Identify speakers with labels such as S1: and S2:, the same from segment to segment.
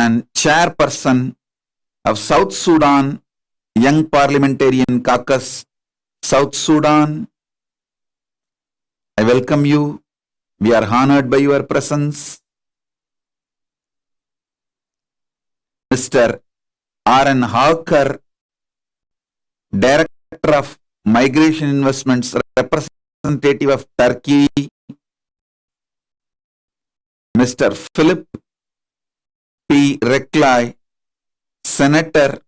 S1: and chairperson of South Sudan Young Parliamentarian Caucus, South Sudan. I welcome you. We are honored by your presence. Mr. R.N. Hawker, Director of Migration Investments, representative of Turkey. Mr. Philip P. Reklai, Senator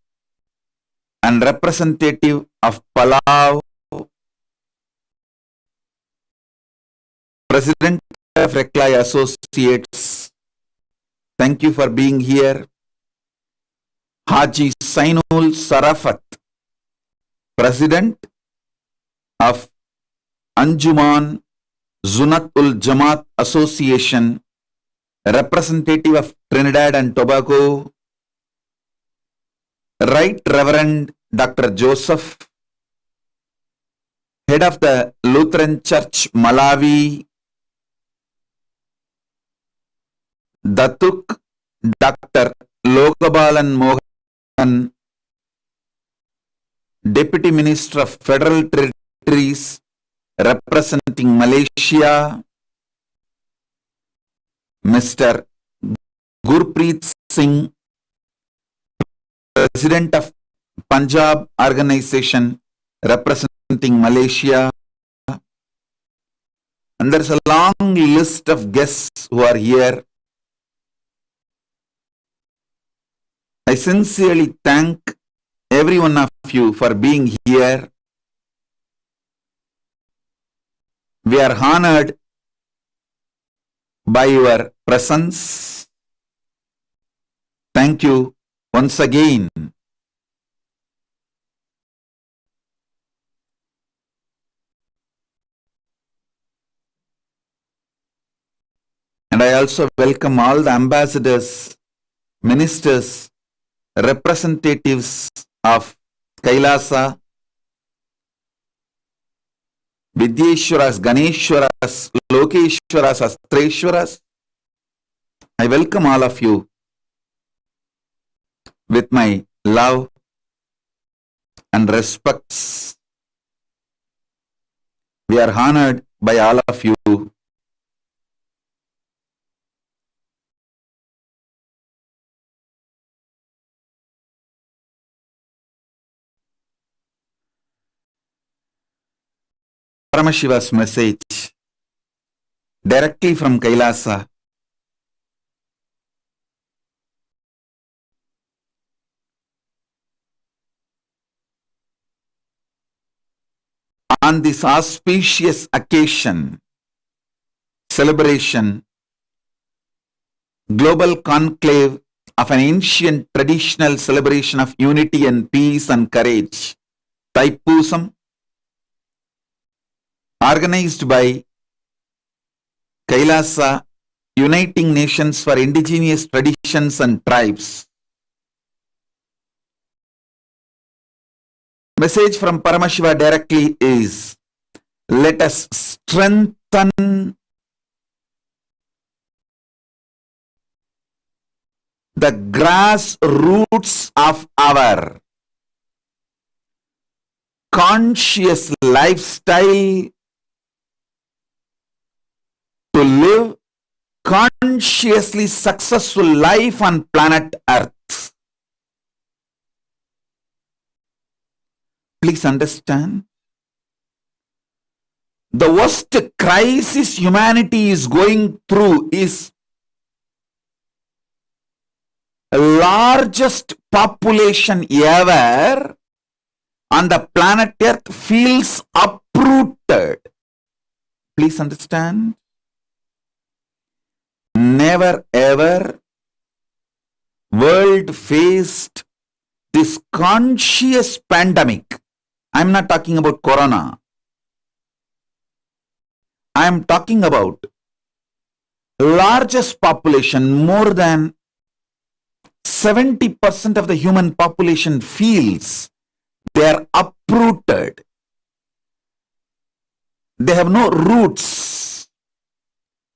S1: and representative of Palau, President of Reklai Associates. Thank you for being here. Haji Sainul Sarafat, President of Anjuman Zunat-ul Jamaat Association, representative of Trinidad and Tobago. Right Reverend Dr. Joseph, head of the Lutheran Church Malawi. Datuk Dr. Lokabalan Mohan, Deputy Minister of Federal Territories representing Malaysia. Mr. Gurpreet Singh, President of Punjab Organization representing Malaysia. And there's a long list of guests who are here. I sincerely thank every one of you for being here. We are honored by your presence. Thank you once again. And I also welcome all the ambassadors, ministers, representatives of Kailasa, Vidyeshwaras, Ganeshwaras, Lokeshwaras, Astreshwaras. I welcome all of you with my love and respects. We are honored by all of you. Paramashiva's message directly from Kailasa. On this auspicious occasion, celebration, global conclave of an ancient traditional celebration of unity and peace and courage, Thaipusam, organized by Kailasa Uniting Nations for Indigenous Traditions and Tribes. Message from Paramashiva directly is, let us strengthen the grassroots of our conscious lifestyle to live consciously successful life on planet Earth. Please understand, the worst crisis humanity is going through is largest population ever on the planet Earth feels uprooted. Please understand. Never ever world faced this conscious pandemic. I'm not talking about corona. I'm talking about largest population, more than 70% of the human population feels they are uprooted. They have no roots.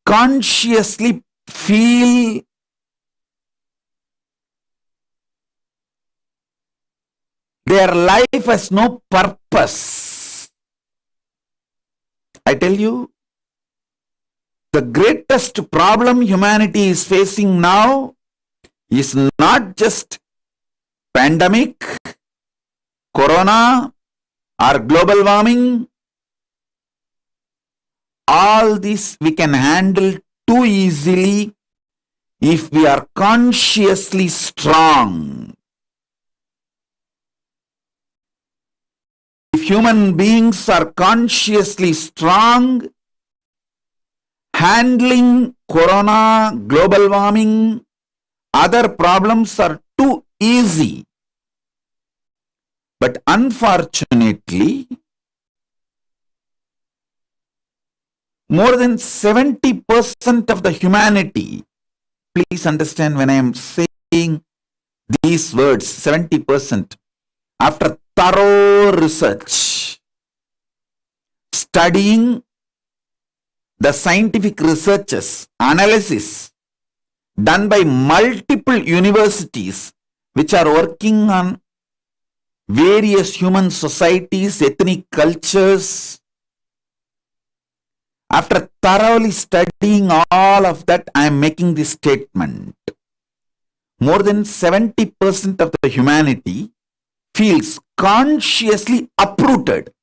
S1: Consciously feel Their life has no purpose. I tell you, the greatest problem humanity is facing now is not just pandemic, corona, or global warming. All this we can handle too easily if we are consciously strong. If human beings are consciously strong, handling corona, global warming, other problems are too easy. But unfortunately, more than 70% of the humanity, please understand when I am saying these words, 70%, after thorough research, studying the scientific researches, analysis done by multiple universities which are working on various human societies, ethnic cultures. After thoroughly studying all of that, I am making this statement. More than 70% of the humanity feels consciously uprooted.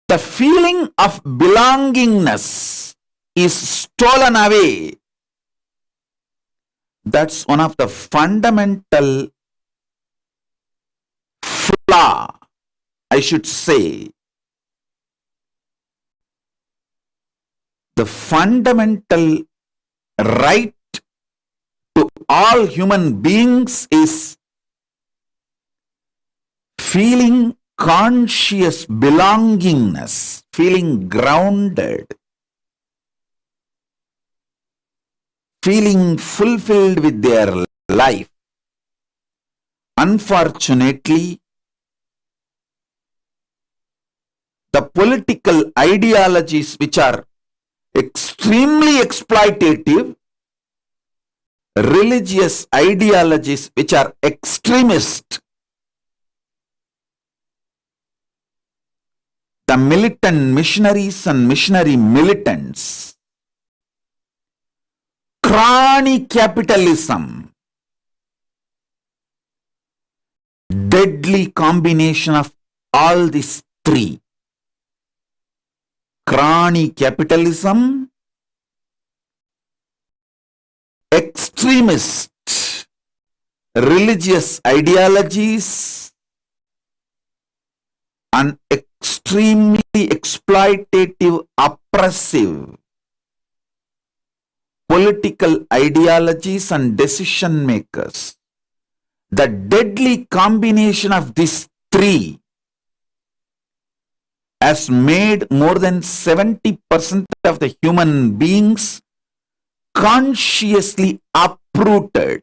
S1: The feeling of belongingness is stolen away. That's one of the fundamental flaw, I should say. The fundamental right to all human beings is feeling conscious belongingness, feeling grounded, feeling fulfilled with their life. Unfortunately, the political ideologies which are extremely exploitative, religious ideologies which are extremist, the militant missionaries and missionary militants, crony capitalism, deadly combination of all these three. Crony capitalism, extremist religious ideologies, and extremely exploitative, oppressive political ideologies and decision makers. The deadly combination of these three has made more than 70% of the human beings consciously uprooted.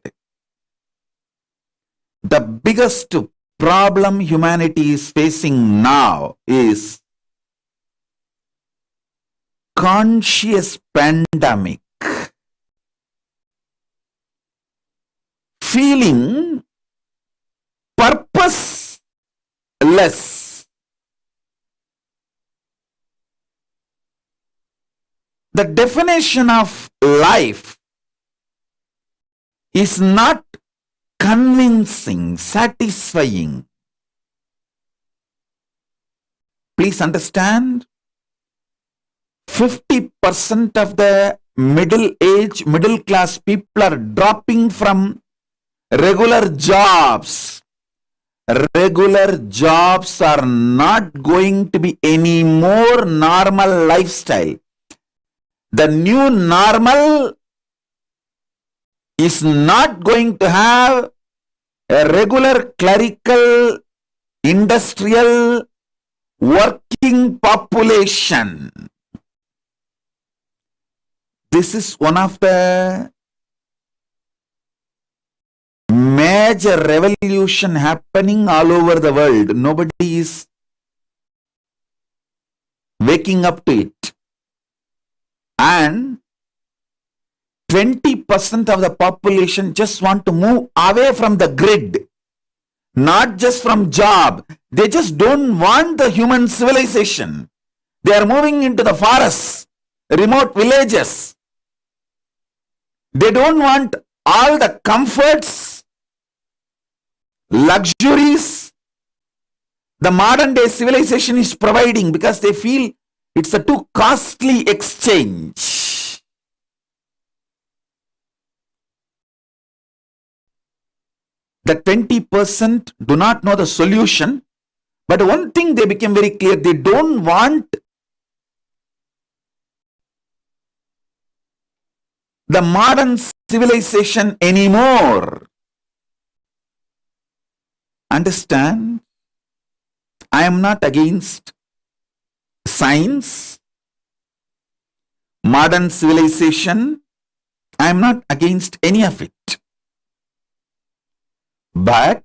S1: The biggest problem humanity is facing now is conscious pandemic. Feeling purposeless. The definition of life is not convincing, satisfying. Please understand, 50% of the middle-aged, middle-class people are dropping from regular jobs. Regular jobs are not going to be any more normal lifestyle. The new normal is not going to have a regular clerical, industrial, working population. This is one of the major revolution happening all over the world. Nobody is waking up to it. And 20% of the population just want to move away from the grid, not just from job. They just don't want the human civilization. They are moving into the forests, remote villages. They don't want all the comforts, luxuries the modern day civilization is providing, because they feel it's a too costly exchange. The 20% do not know the solution, but one thing they became very clear: they don't want the modern civilization anymore. Understand? I am not against science, modern civilization. I am not against any of it. But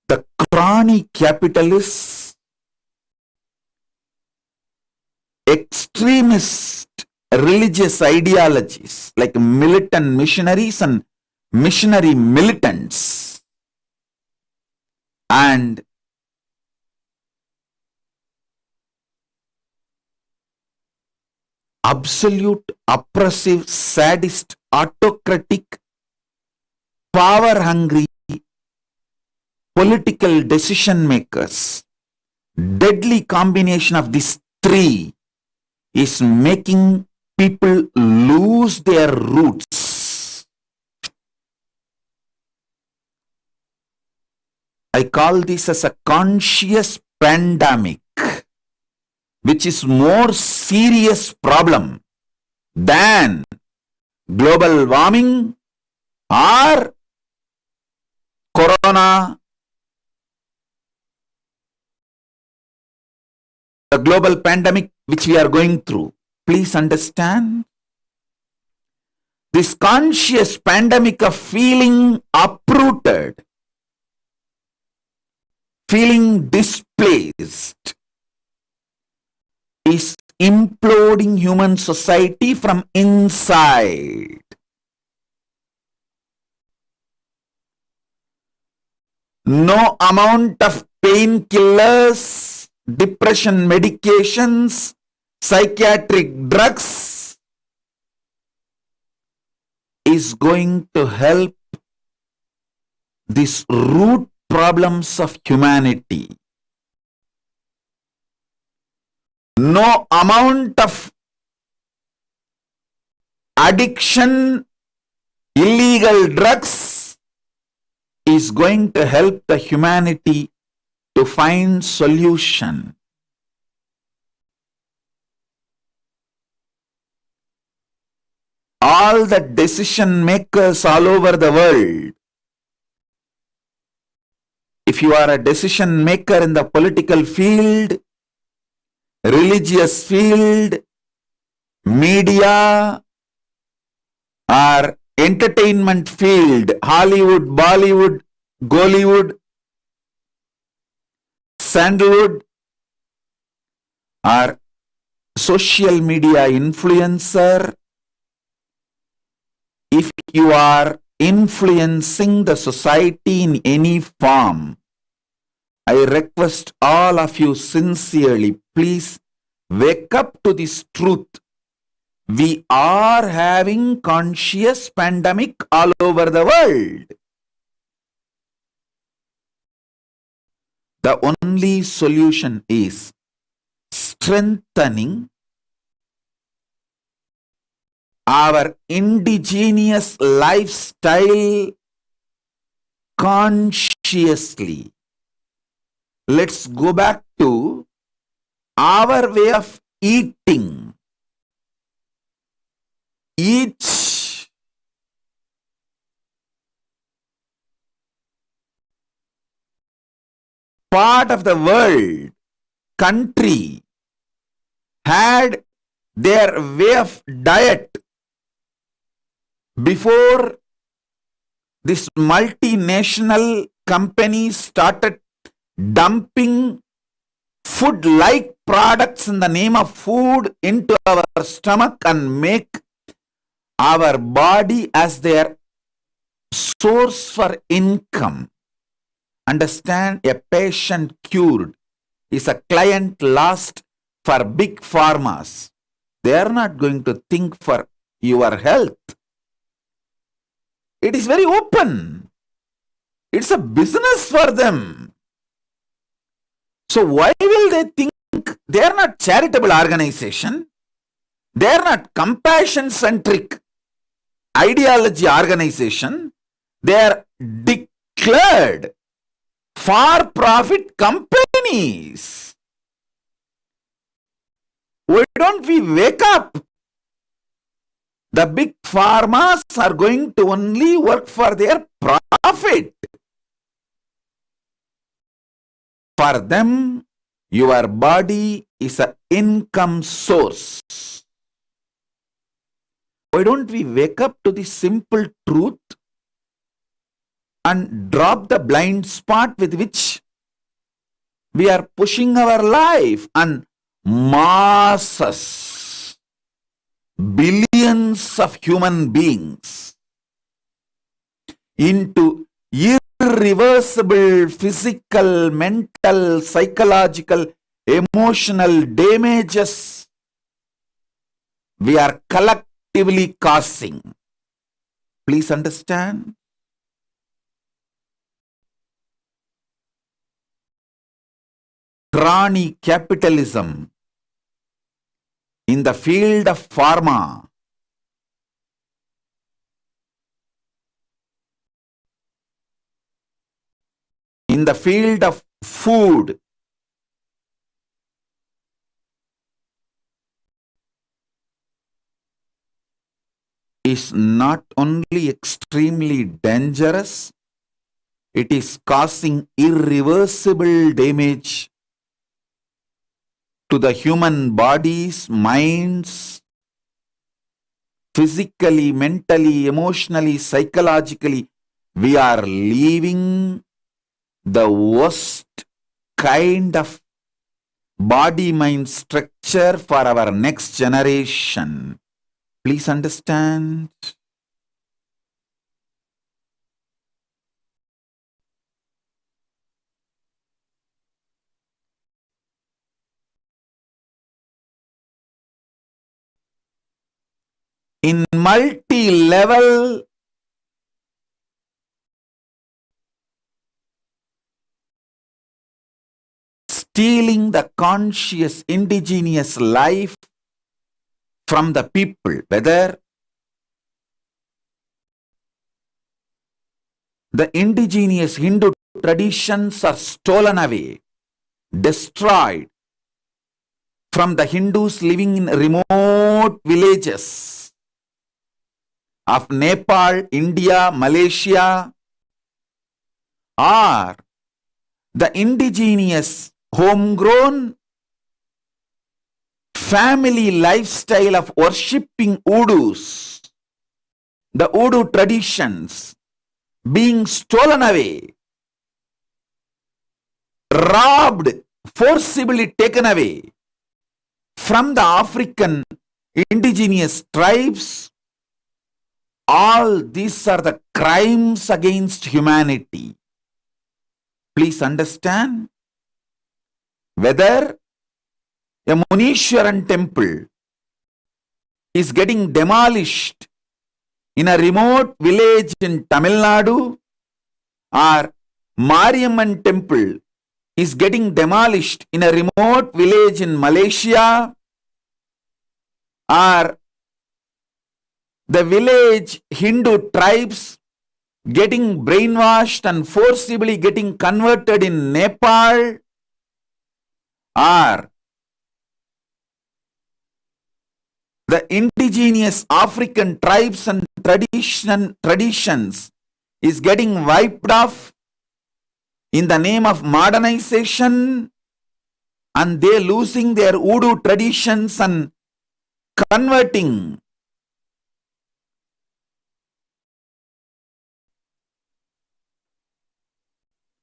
S1: the crony capitalists, extremist religious ideologies like militant missionaries and missionary militants, and absolute oppressive, sadist, autocratic, power-hungry political decision makers, deadly combination of these three is making people lose their roots. I call this as a conscious pandemic, which is more serious problem than global warming or corona, the global pandemic which we are going through. Please understand, this conscious pandemic of feeling uprooted, feeling displaced, is imploding human society from inside. No amount of painkillers, depression medications, psychiatric drugs is going to help these root problems of humanity. No amount of addiction, illegal drugs is going to help the humanity to find solution. All the decision makers all over the world, if you are a decision maker in the political field, religious field, media, or entertainment field, Hollywood, Bollywood, Gollywood, Sandalwood, or social media influencer, if you are influencing the society in any form, I request all of you sincerely, please wake up to this truth. We are having conscious pandemic all over the world. The only solution is strengthening our indigenous lifestyle consciously. Let's go back to our way of eating. Each part of the world, country, had their way of diet before this multinational company started dumping food-like products in the name of food into our stomach and make our body as their source for income. Understand, a patient cured is a client lost for big pharmas. They are not going to think for your health. It is very open. It's a business for them. So why will they think they are not charitable organization? They are not compassion-centric ideology organization. They are declared for-profit companies. Why don't we wake up? The big pharmas are going to only work for their profit. For them, your body is an income source. Why don't we wake up to the simple truth and drop the blind spot with which we are pushing our life, and masses, billions of human beings into irreversible physical, mental, psychological, emotional damages we are collectively causing. Please understand. Crony capitalism in the field of pharma, in the field of food, is not only extremely dangerous, it is causing irreversible damage to the human bodies, minds, physically, mentally, emotionally, psychologically. We are living the worst kind of body-mind structure for our next generation. Please understand. In multi-level stealing the conscious indigenous life from the people, whether the indigenous Hindu traditions are stolen away, destroyed from the Hindus living in remote villages of Nepal, India, Malaysia, or the indigenous homegrown family lifestyle of worshipping Voodoos, the Voodoo traditions being stolen away, robbed, forcibly taken away from the African indigenous tribes. All these are the crimes against humanity. Please understand. Whether a Munishwaran temple is getting demolished in a remote village in Tamil Nadu, or Mariamman temple is getting demolished in a remote village in Malaysia, or the village Hindu tribes getting brainwashed and forcibly getting converted in Nepal, or the indigenous African tribes and traditions is getting wiped off in the name of modernization, and they losing their Voodoo traditions and converting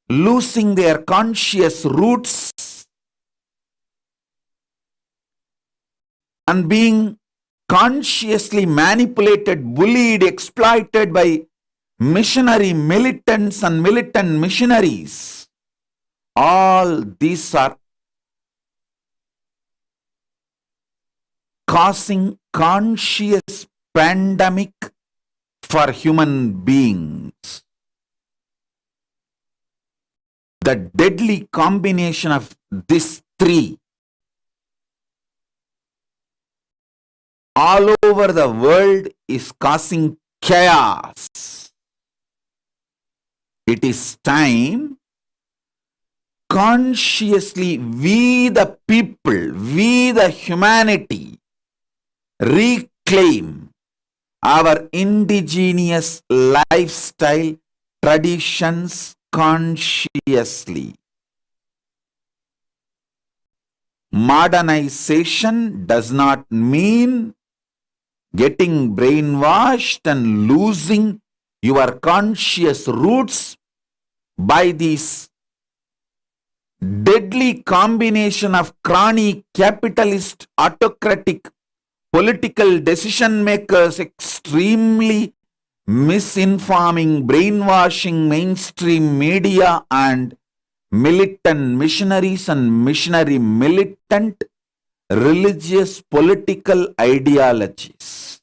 S1: losing their conscious roots and being consciously manipulated, bullied, exploited by missionary militants and militant missionaries. All these are causing conscious pandemic for human beings. The deadly combination of these three all over the world is causing chaos. It is time consciously we the people, we the humanity reclaim our indigenous lifestyle traditions consciously. Modernization does not mean getting brainwashed and losing your conscious roots by this deadly combination of crony capitalist autocratic political decision makers extremely misinforming, brainwashing mainstream media and militant missionaries and missionary militant religious political ideologies.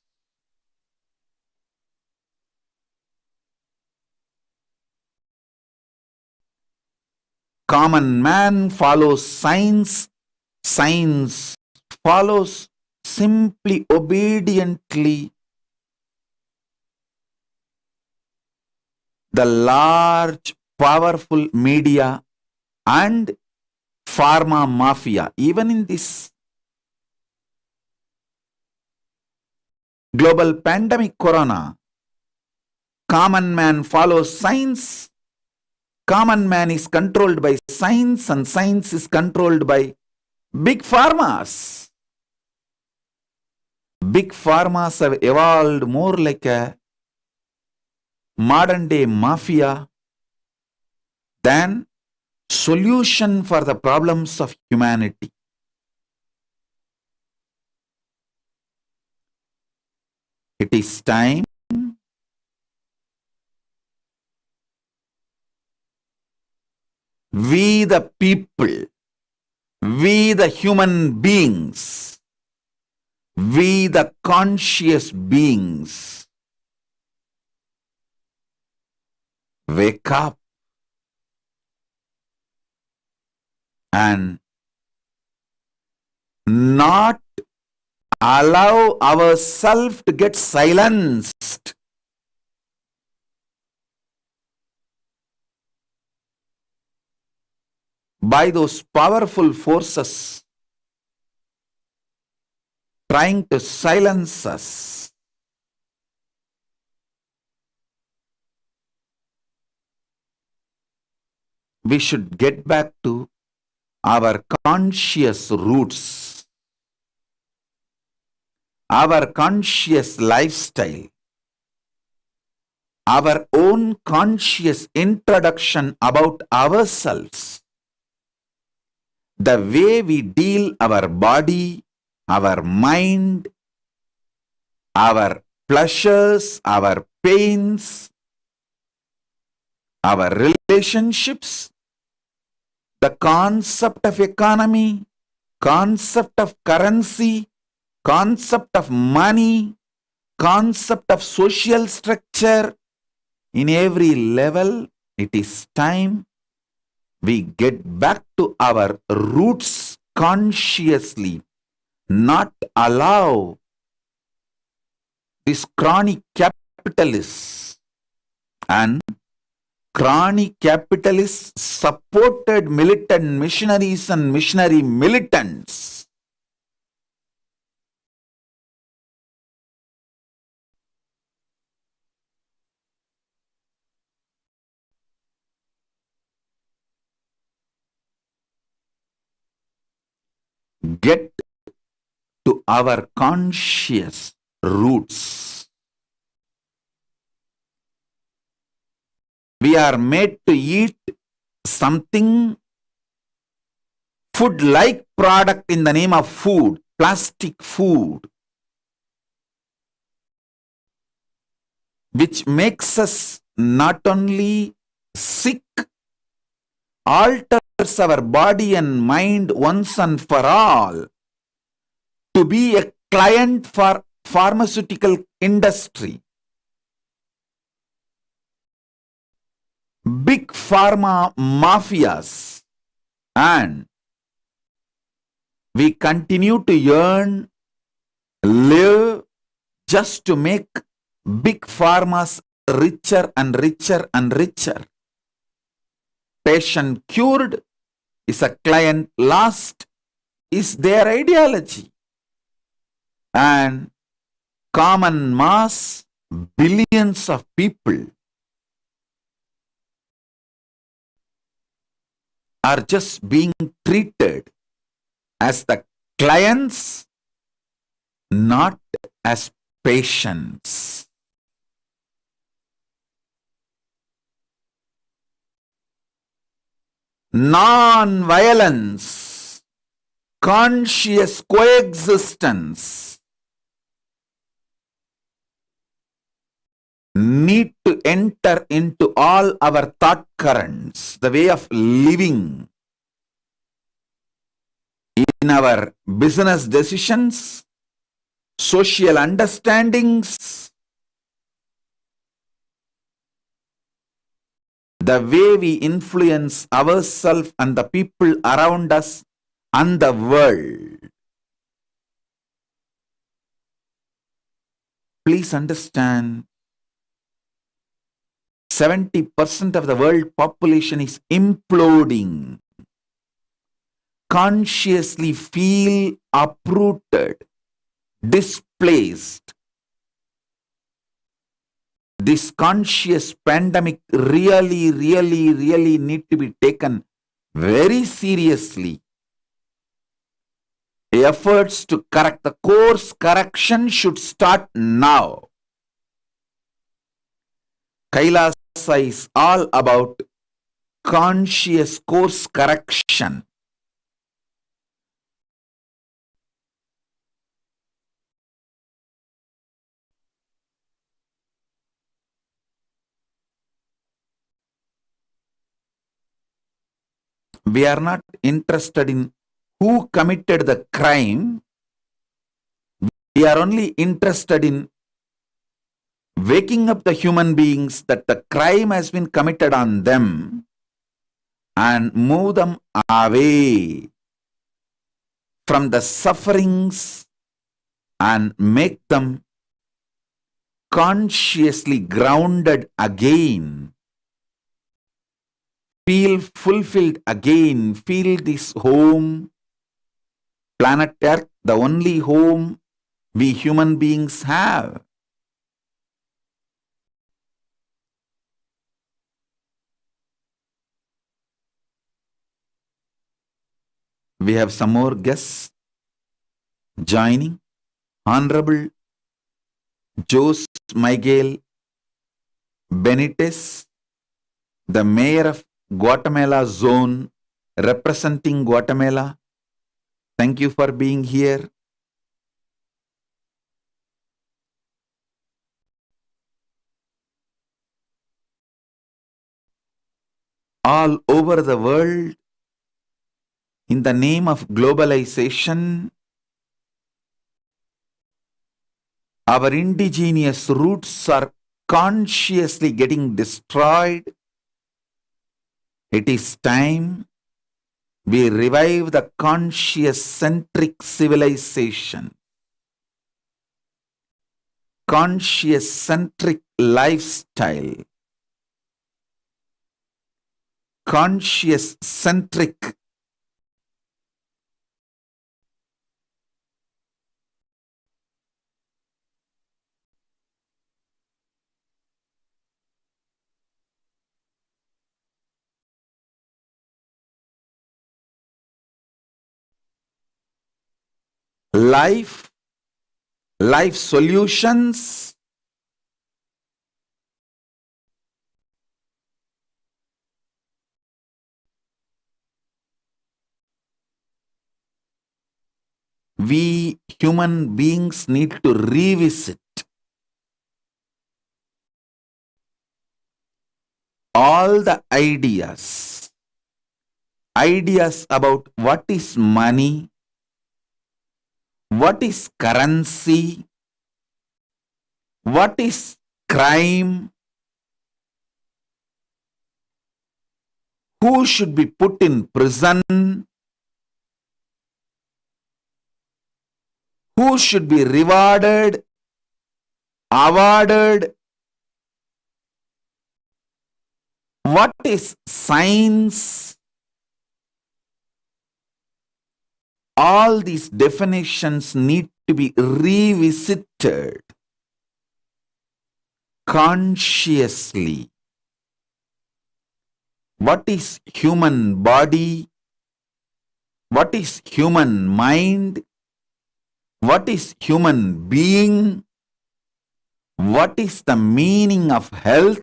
S1: Common man follows science, science follows simply obediently the large powerful media and pharma mafia. Even in this global pandemic corona, common man follows science. Common man is controlled by science and science is controlled by big pharmas. Big pharmas have evolved more like a modern day mafia than solution for the problems of humanity. It is time we the people, we the human beings, we the conscious beings wake up and not allow ourselves to get silenced by those powerful forces trying to silence us. We should get back to our conscious roots, our conscious lifestyle, our own conscious introduction about ourselves, the way we deal our body, our mind, our pleasures, our pains, our relationships, the concept of economy, concept of currency, concept of money, concept of social structure. In every level, it is time we get back to our roots consciously, not allow this chronic capitalists and chronic capitalists supported militant missionaries and missionary militants get to our conscious roots. We are made to eat something food-like product in the name of food. plastic food, which makes us not only sick, alters our body and mind once and for all to be a client for pharmaceutical industry. Big pharma mafias, and we continue to earn, live just to make big pharmas richer and richer and richer. Patient cured is a client lost is their ideology. And common mass, billions of people are just being treated as the clients, not as patients. Non-violence, conscious coexistence need to enter into all our thought currents, the way of living, in our business decisions, social understandings, the way we influence ourselves and the people around us and the world. Please understand, 70% of the world population is imploding. Consciously feel uprooted, displaced. This conscious pandemic really need to be taken very seriously. Efforts to correct the course correction should start now. Kailasa is all about conscious course correction. We are not interested in who committed the crime. We are only interested in waking up the human beings that the crime has been committed on them and move them away from the sufferings and make them consciously grounded again. Feel fulfilled again. Feel this home, planet Earth, the only home we human beings have. We have some more guests joining. Honorable Jose Miguel Benitez, the Mayor of Guatemala Zone, representing Guatemala. Thank you for being here. All over the world, in the name of globalization, our indigenous roots are consciously getting destroyed. It is time we revive the conscious-centric civilization, conscious-centric lifestyle, conscious-centric life solutions, we human beings need to revisit all the ideas about what is money, what is currency, what is crime, who should be put in prison, who should be rewarded, awarded, what is science. All these definitions need to be revisited consciously. What is human body? What is human mind? What is human being? What is the meaning of health?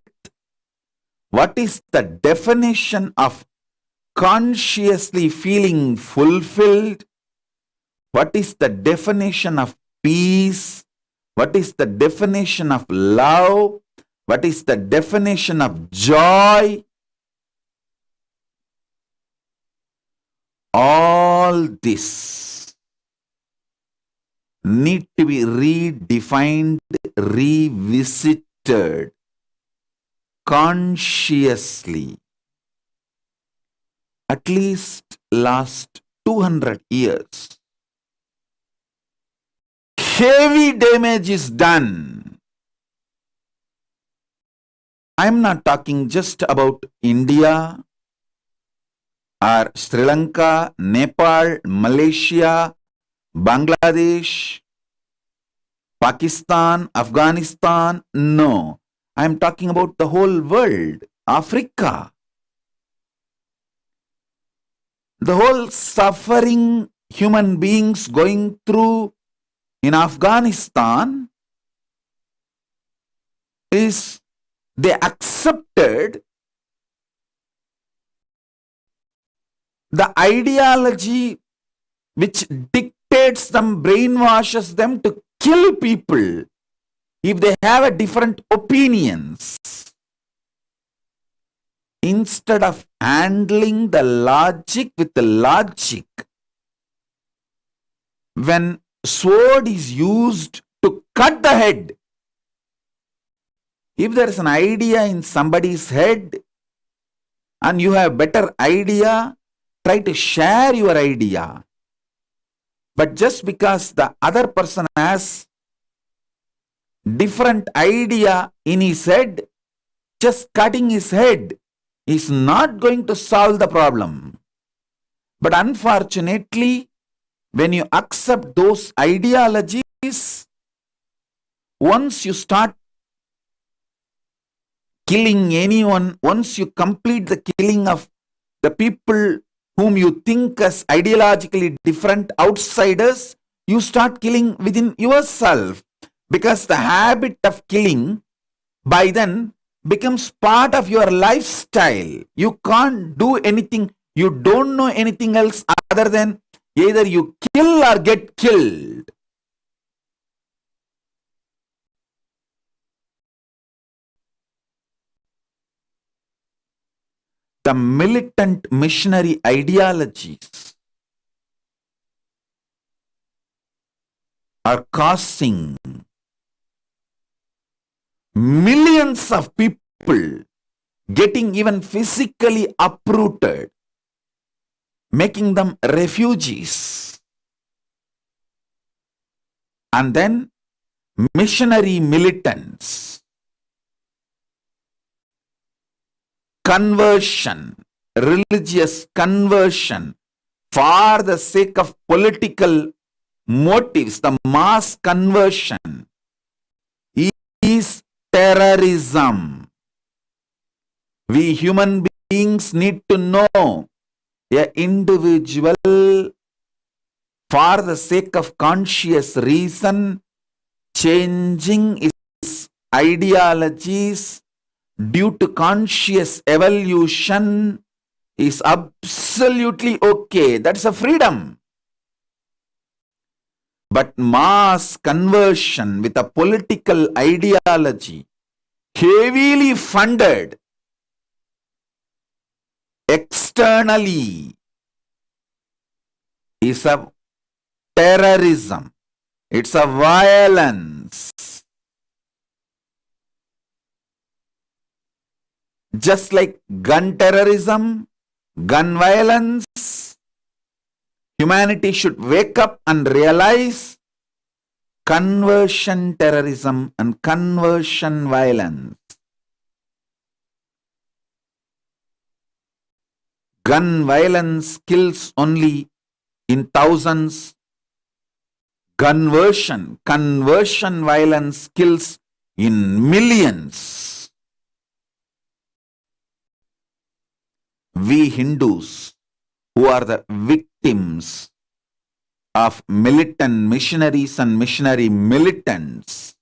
S1: What is the definition of consciously feeling fulfilled? What is the definition of peace? What is the definition of love? What is the definition of joy? All this need to be redefined, revisited consciously. At least last 200 years. Heavy damage is done. I'm not talking just about India or Sri Lanka, Nepal, Malaysia, Bangladesh, Pakistan, Afghanistan. No, I'm talking about the whole world, Africa. The whole suffering human beings going through in Afghanistan is they accepted the ideology which dictates them, brainwashes them to kill people if they have a different opinions. Instead of handling the logic with the logic, when sword is used to cut the head, if there is an idea in somebody's head and you have better idea, try to share your idea. But just because the other person has different idea in his head, just cutting his head is not going to solve the problem. But unfortunately, when you accept those ideologies, once you start killing anyone, once you complete the killing of the people whom you think as ideologically different outsiders, you start killing within yourself, because the habit of killing by then becomes part of your lifestyle. You can't do anything. You don't know anything else other than either you kill or get killed. The militant missionary ideologies are causing millions of people getting even physically uprooted, making them refugees. And then missionary militants, conversion, religious conversion for the sake of political motives, the mass conversion is terrorism. We human beings need to know an individual for the sake of conscious reason changing his ideologies due to conscious evolution is absolutely okay. That's a freedom. But mass conversion with a political ideology heavily funded externally is a terrorism. It's a violence. Just like gun terrorism, gun violence, humanity should wake up and realize conversion terrorism and conversion violence. Gun violence kills only in thousands. Conversion violence kills in millions. We Hindus, who are the victims of militant missionaries and missionary militants,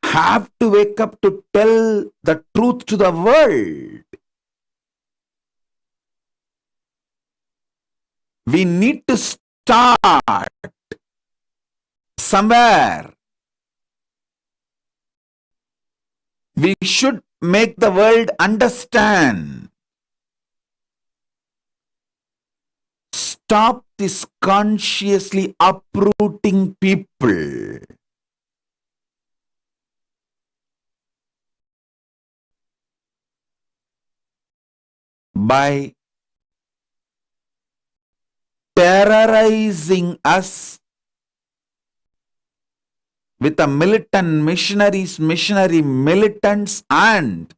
S1: have to wake up to tell the truth to the world. We need to start somewhere. We should make the world understand. Stop this consciously uprooting people. By terrorizing us with the militant missionaries, missionary militants, and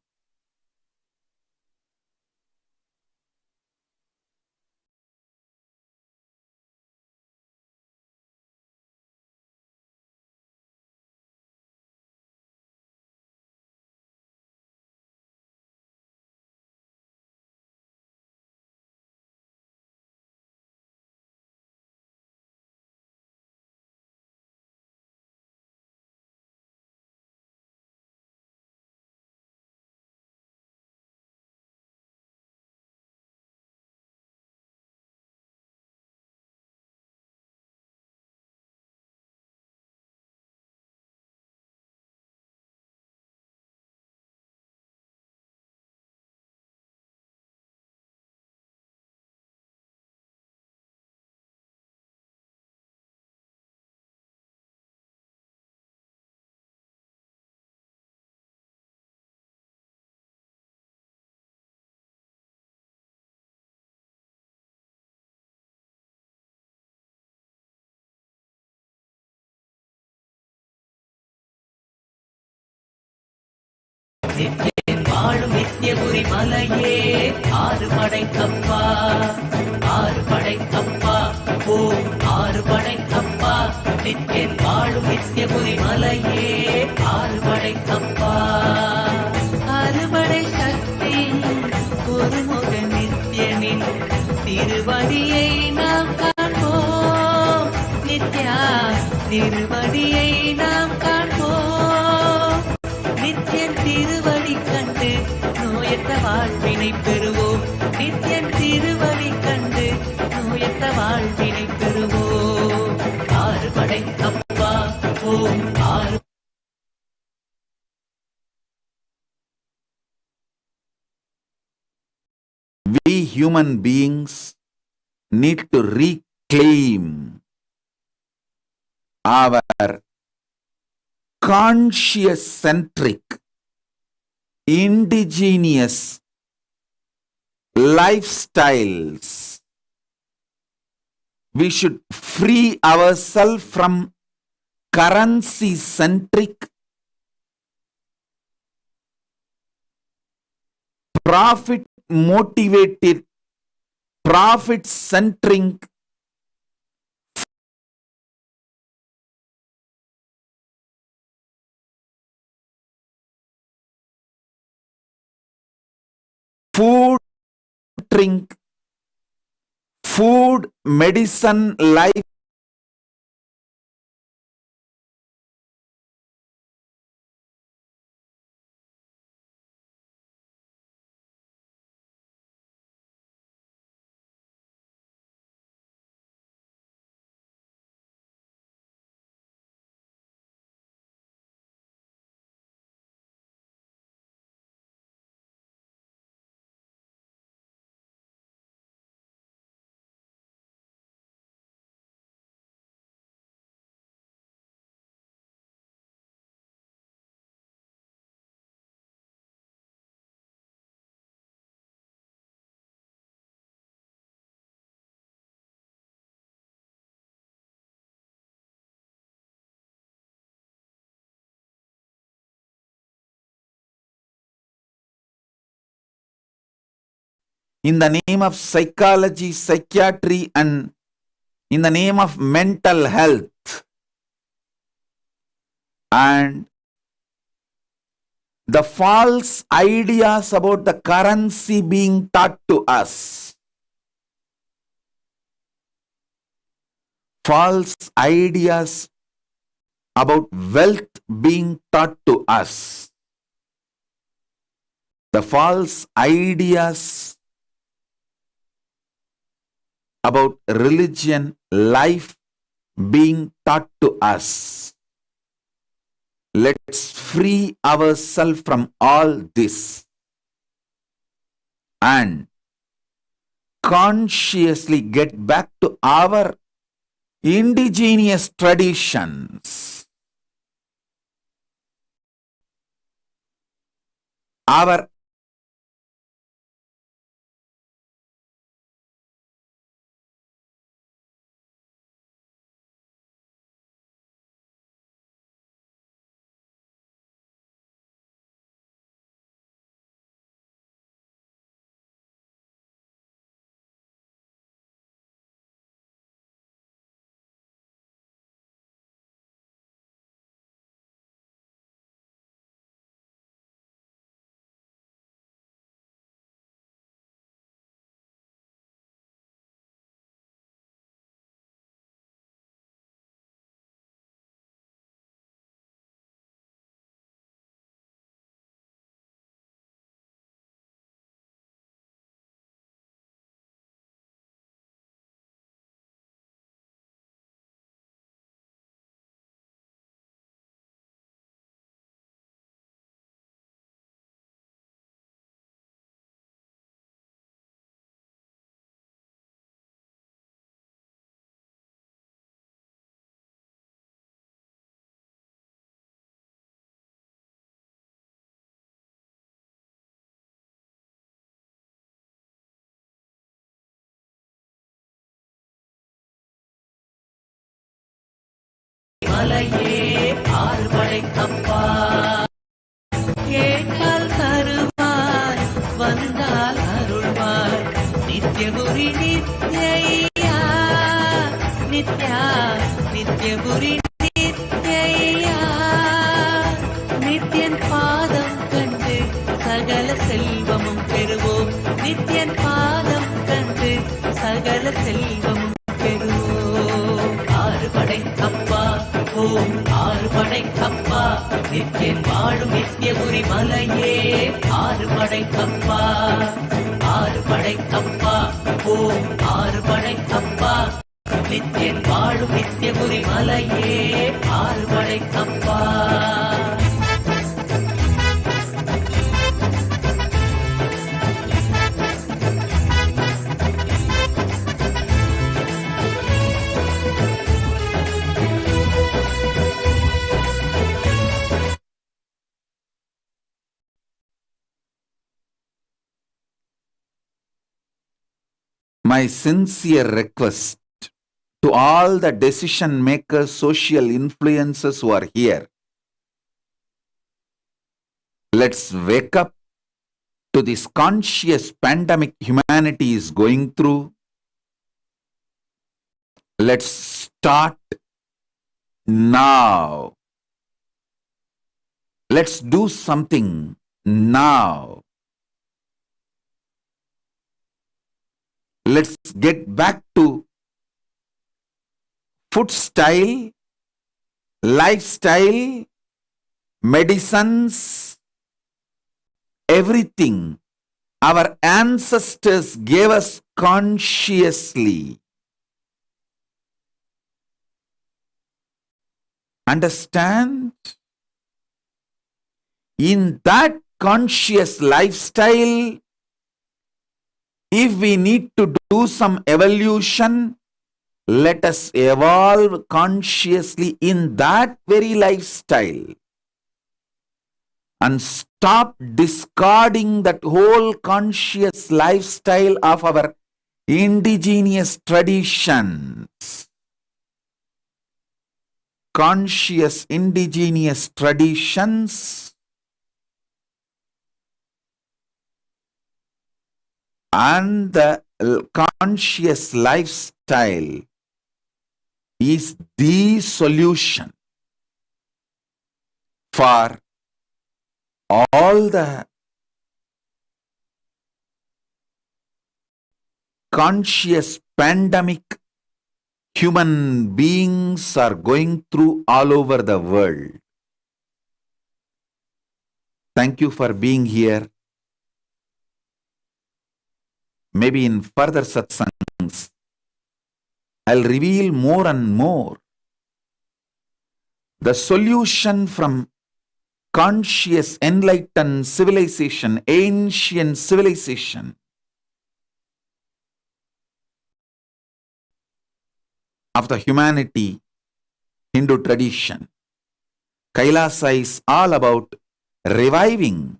S2: Nithiyan வாழும் நித்தியபுரி மலையே ஆறு படைத்தப்பா ஆறு படைத்தப்பா ஓ ஆறு படைத்தப்பா நித்தியன் வாழும் நித்தியபுரி மலையே ஆறு படைத்தப்பா அறுபடை சக்தி ஒருமுக நித்தியனின் திருவடியை நாம் காண்போம் நித்யா திருவடியை நாம் காண்போம் நித்தியன் திருவடி கண்டு நோயற்ற வாழ்வினை பெறுவோம் நித்தியன் திருவடி கண்டு நோயற்ற வாழ்வினை பெறுவோம் ஆறு படைத்தப்பா ஓம் ஆறு
S1: we human beings need to reclaim our conscious centric indigenous lifestyles. We should free ourselves from currency centric, profit motivated, profit centric, food drink, food medicine life in the name of psychology, psychiatry, and in the name of mental health. And the false ideas about the currency being taught to us. False ideas about wealth being taught to us. The false ideas about religion, life being taught to us. Let's free ourselves from all this and consciously get back to our indigenous traditions, our
S2: மலையே ஆறுபடைக்கப்பா கேட்டால் தருவாய் வந்தால் அருள்வாய் நித்யபுரி நித்யா நித்யா நித்யபுரி நித்யா நித்யன் பாதம் கண்டு சகல செல்வமும் பெறுவோம் நித்யன் பாதம் கண்டு சகல செல்வமும் பெறுவோம் ஆறுபடைக்கப்பா ஓம் ஆறுபடைக்கப்பா நித்யன் வாழும் நித்யபுரி மலையே ஆறுபடைக்கப்பா ஆறுபடைக்கப்பா ஓம் ஆறுபடைக்கப்பா நித்யன் வாழும் நித்யபுரி மலையே ஆறுபடைக்கப்பா
S1: My sincere request to all the decision makers, social influencers who are here. Let's wake up to this conscious pandemic humanity is going through. Let's start now. Let's do something now. Let's get back to food style, lifestyle, medicines, everything our ancestors gave us consciously. Understand? In that conscious lifestyle, if we need to do some evolution, let us evolve consciously in that very lifestyle and stop discarding that whole conscious lifestyle of our indigenous traditions. Conscious indigenous traditions and the conscious lifestyle is the solution for all the conscious pandemic human beings are going through all over the world. Thank you for being here. Maybe in further satsangs, I'll reveal more and more the solution from conscious enlightened civilization, ancient civilization, of the humanity, Hindu tradition. Kailasa is all about reviving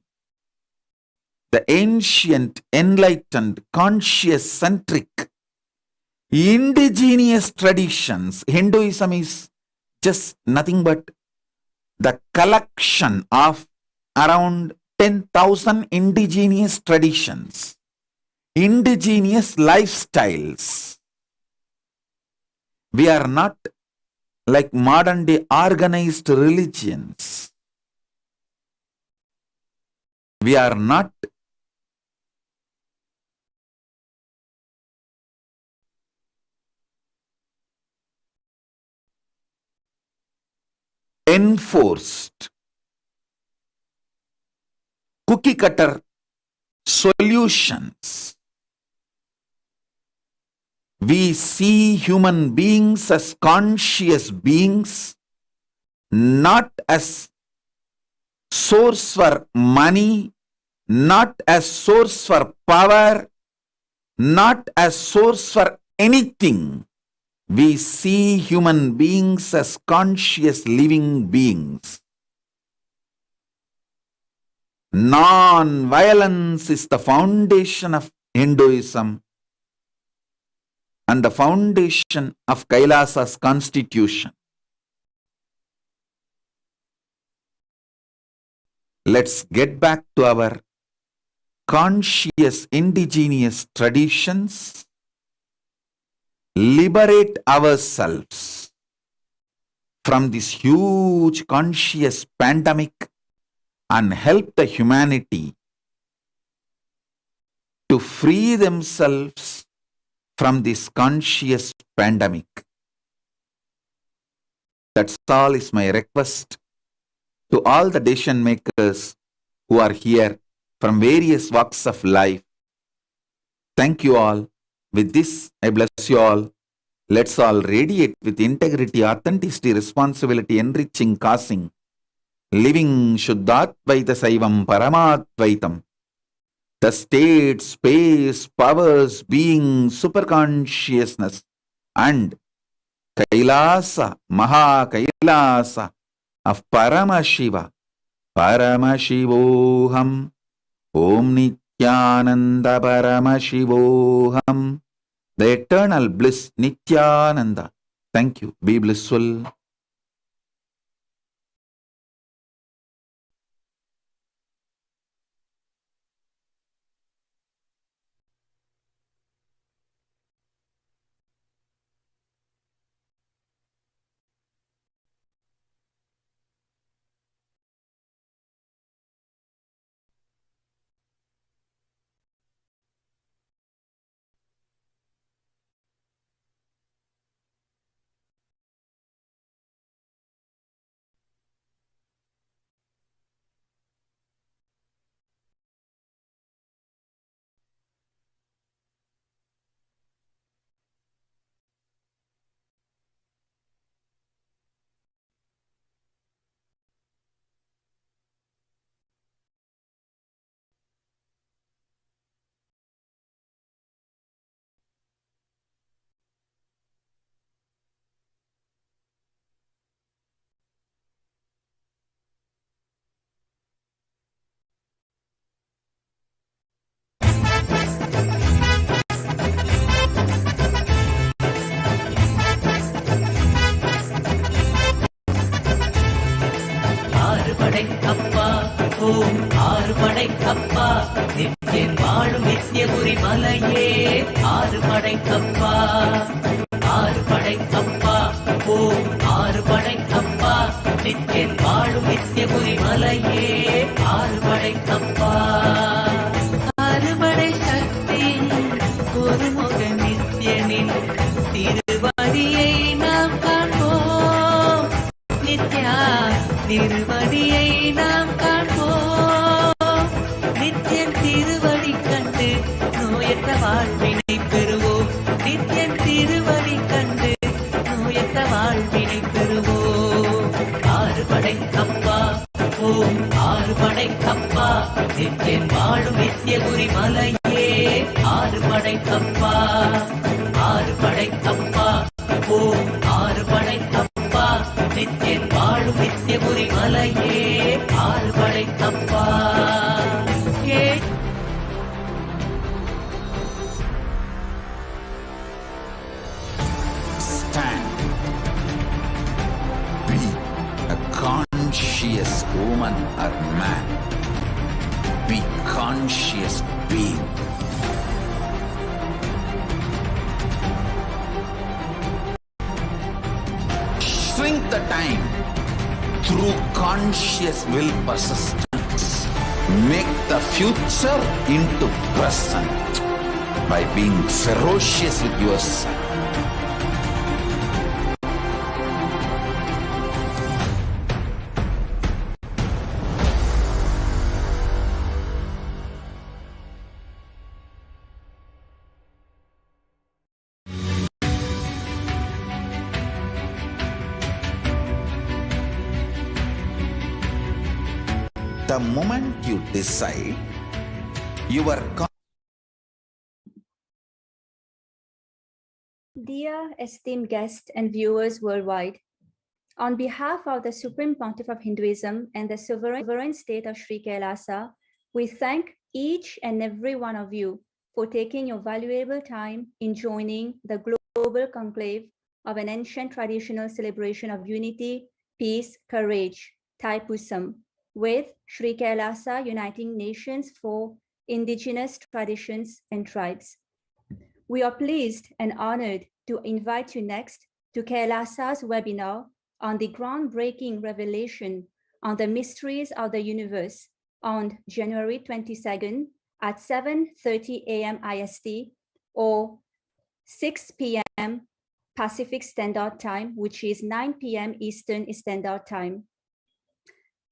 S1: the ancient, enlightened, conscious-centric, indigenous traditions. Hinduism is just nothing but the collection of around 10,000 indigenous traditions, indigenous lifestyles. We are not like modern day organized religions. We are not enforced cookie cutter solutions. We see human beings as conscious beings, not as source for money, not as source for power, not as source for anything. We see human beings as conscious living beings. Non-violence is the foundation of Hinduism and the foundation of Kailasa's constitution. Let's get back to our conscious indigenous traditions, liberate ourselves from this huge conscious pandemic and help the humanity to free themselves from this conscious pandemic. That's all is my request to all the decision makers who are here from various walks of life. Thank you all. With this, I bless you all. Let's all radiate with integrity, authenticity, responsibility, enriching, causing, living Shuddhatvaita Saivam Paramadvaitam. The state, space, powers, being, superconsciousness, and Kailasa, Maha Kailasa of Paramashiva, Paramashivoham, Om Nithyananda Paramashivoham, the eternal bliss Nithyananda. Thank you. Be blissful.
S2: ஓம் ஆறுபடை அப்பா நித்தியன் வாழும் நித்திய குறி மலையே ஆறு படைக்கப்பா ஆறு படைக்கப்பா ஓம் ஆறு படைக்கப்பா நித்தியன் வாழும் நித்தியபுரி மலையே ஆறு படைக்கப்பா அறுபடை சக்தியின் ஒருமுக நித்தியனின் திருவடியை நாம் காண்போம் நித்யா திருவடியை நாம் காண்போம் நித்தியன் திருவடி கண்டு நோயற்ற வாழ்வினை பெறுவோம் நித்தியன் திருவடி கண்டு நோயற்ற வாழ்வினை பெறுவோம் ஆறு படைக்கப்பா ஓம் ஆறு படைக்கப்பா நித்தியன் வாழும் நித்தியபுரி மலையே ஆறு படைக்கப்பா ஆறு படைக்கப்பா ஓம் ஆறு படைக்கப்பா நித்தியன் வாழும் நித்தியபுரி மலையே ஆறு படைக்கப்பா
S1: Stand. Be a conscious woman or man. Be conscious being. Shrink the time through conscious will persistence. Make the future into present by being ferocious with yourself. The moment you decide, your
S3: Dear esteemed guests and viewers worldwide, on behalf of the Supreme Pontiff of Hinduism and the sovereign state of Sri Kailasa, we thank each and every one of you for taking your valuable time in joining the global conclave of an ancient traditional celebration of unity, peace, courage, Thaipusam, with Sri Kailasa Uniting Nations for Indigenous Traditions and Tribes. We are pleased and honored to invite you next to Kailasa's webinar on the groundbreaking revelation on the mysteries of the universe on January 22nd at 7:30 a.m. IST or 6 p.m. Pacific Standard Time, which is 9 p.m. Eastern Standard Time.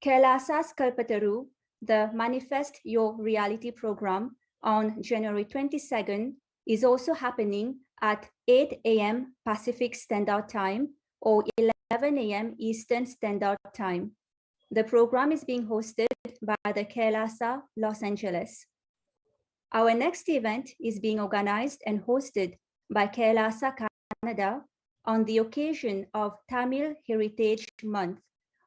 S3: Kailasa's Kalpataru, the Manifest Your Reality program on January 22nd is also happening at 8 a.m. Pacific Standard Time or 11 a.m. Eastern Standard Time. The program is being hosted by the Kailasa, Los Angeles. Our next event is being organized and hosted by Kailasa, Canada on the occasion of Tamil Heritage Month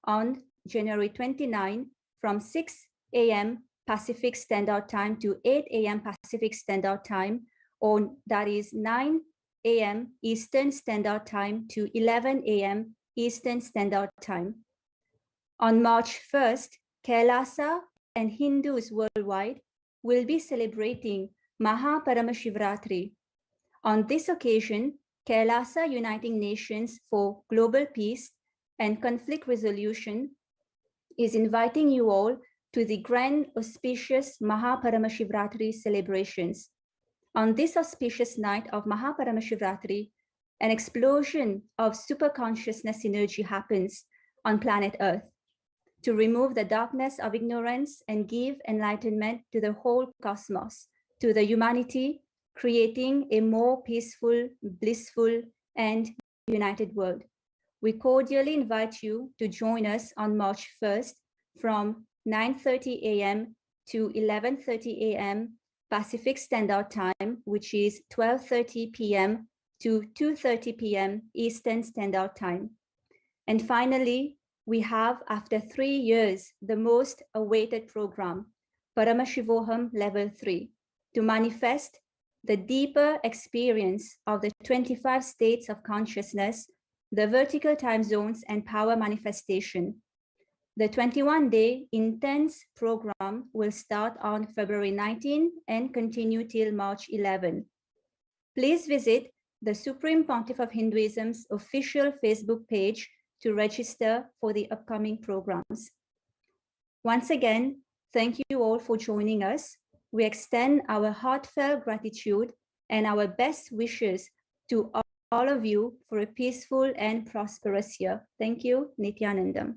S3: on January 29 from 6 a.m. Pacific Standard Time to 8 a.m. Pacific Standard Time, or that is 9 a.m. Eastern Standard Time to 11 a.m. Eastern Standard Time. On March 1st, Kailasa and Hindus worldwide will be celebrating Paramashivoham. On this occasion, Kailasa Uniting Nations for Global Peace and Conflict Resolution is inviting you all to the grand auspicious Paramashivoham celebrations. On this auspicious night of Paramashivoham, an explosion of superconsciousness energy happens on planet Earth to remove the darkness of ignorance and give enlightenment to the whole cosmos, to the humanity, creating a more peaceful, blissful, and united world. We cordially invite you to join us on March 1st from 9:30 a.m. to 11:30 a.m. Pacific Standard Time, which is 12:30 p.m. to 2:30 p.m. Eastern Standard Time. And finally, we have, after 3 years, the most awaited program, Paramashivoham Level 3, to manifest the deeper experience of the 25 states of consciousness, the vertical time zones and power manifestation. The 21-day intense program will start on February 19 and continue till March 11. Please visit the Supreme Pontiff of Hinduism's official Facebook page to register for the upcoming programs. Once again, thank you all for joining us. We extend our heartfelt gratitude and our best wishes to all of you for a peaceful and prosperous year. Thank you, Nithyanandam.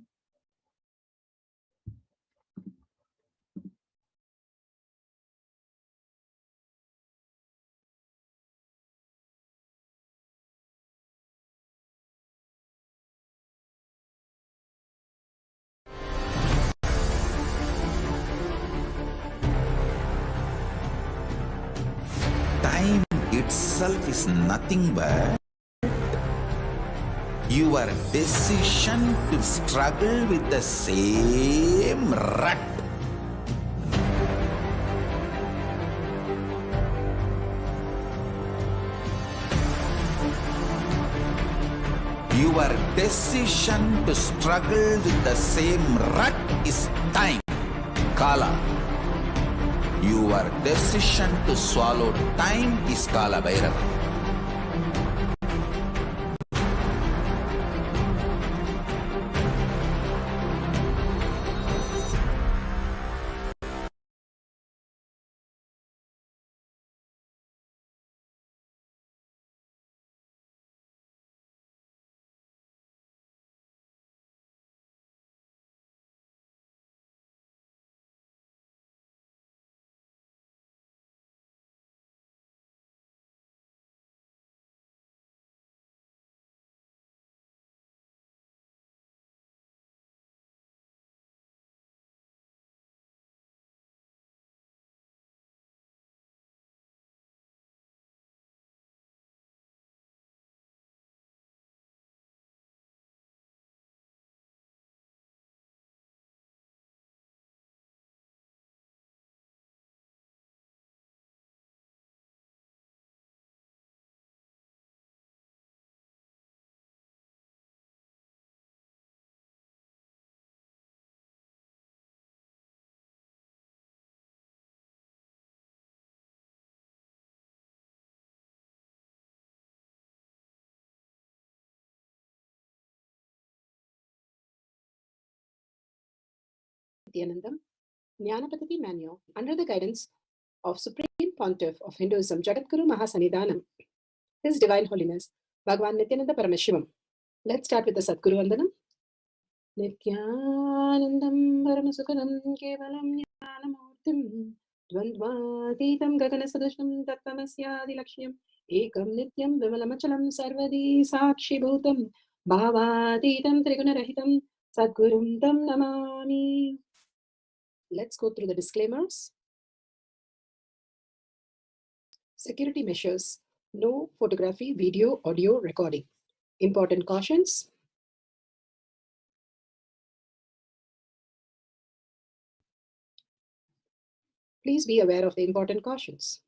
S1: Time itself is nothing but your decision to struggle with the same rut. Your decision to struggle with the same rut is time, Kala. Your decision to swallow time is Kala Bhairava.
S4: Nithyanandam, Jnanapatati Manual, under the guidance of Supreme Pontiff of Hinduism, Jagadguru Mahasannidhanam, His Divine Holiness, Bhagavan Nithyananda Paramashivam. Let's start with the Sadguru Vandanam. Nithyanandam Paramasukhanam Kevalam Jnanamurtim Dvandvatitam Gaganasadasham Tattamasyadi Lakshmyam Ekam Nityam Vimalamachalam Sarvadi Sakshi Bhutam Bhavatitam Trigunarahitam Sadgurum Tam Namami. Let's go through the disclaimers. Security measures. No photography, video, audio recording. Important cautions. Please be aware of the important cautions.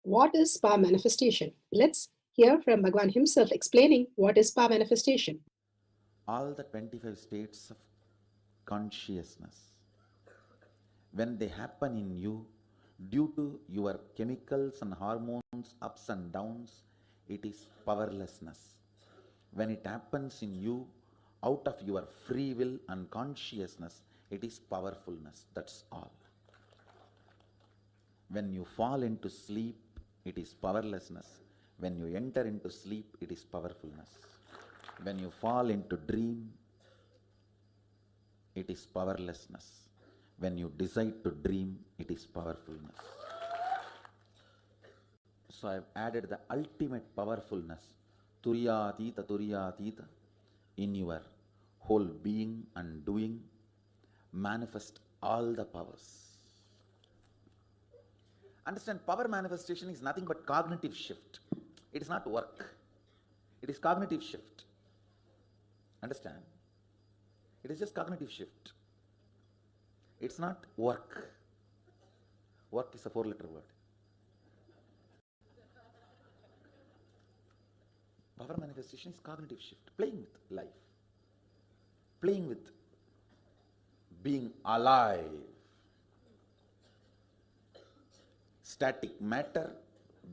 S4: What is power manifestation? Let's hear from Bhagavan himself explaining what is power manifestation.
S1: All the 25 states of consciousness, when they happen in you, due to your chemicals and hormones ups and downs, it is powerlessness. When it happens in you, out of your free will and consciousness, it is powerfulness. That's all. When you fall into sleep, it is powerlessness. When you enter into sleep, it is powerfulness. When you fall into dream, it is powerlessness. When you decide to dream, it is powerfulness. So I have added the ultimate powerfulness, Turiyatita, in your whole being and doing. Manifest all the powers. Understand, power manifestation is nothing but cognitive shift. It is not work. It is cognitive shift. Understand? It is just cognitive shift. It's not work. Work is a 4-letter word. Power manifestation is cognitive shift, playing with life, playing with being alive. Static matter,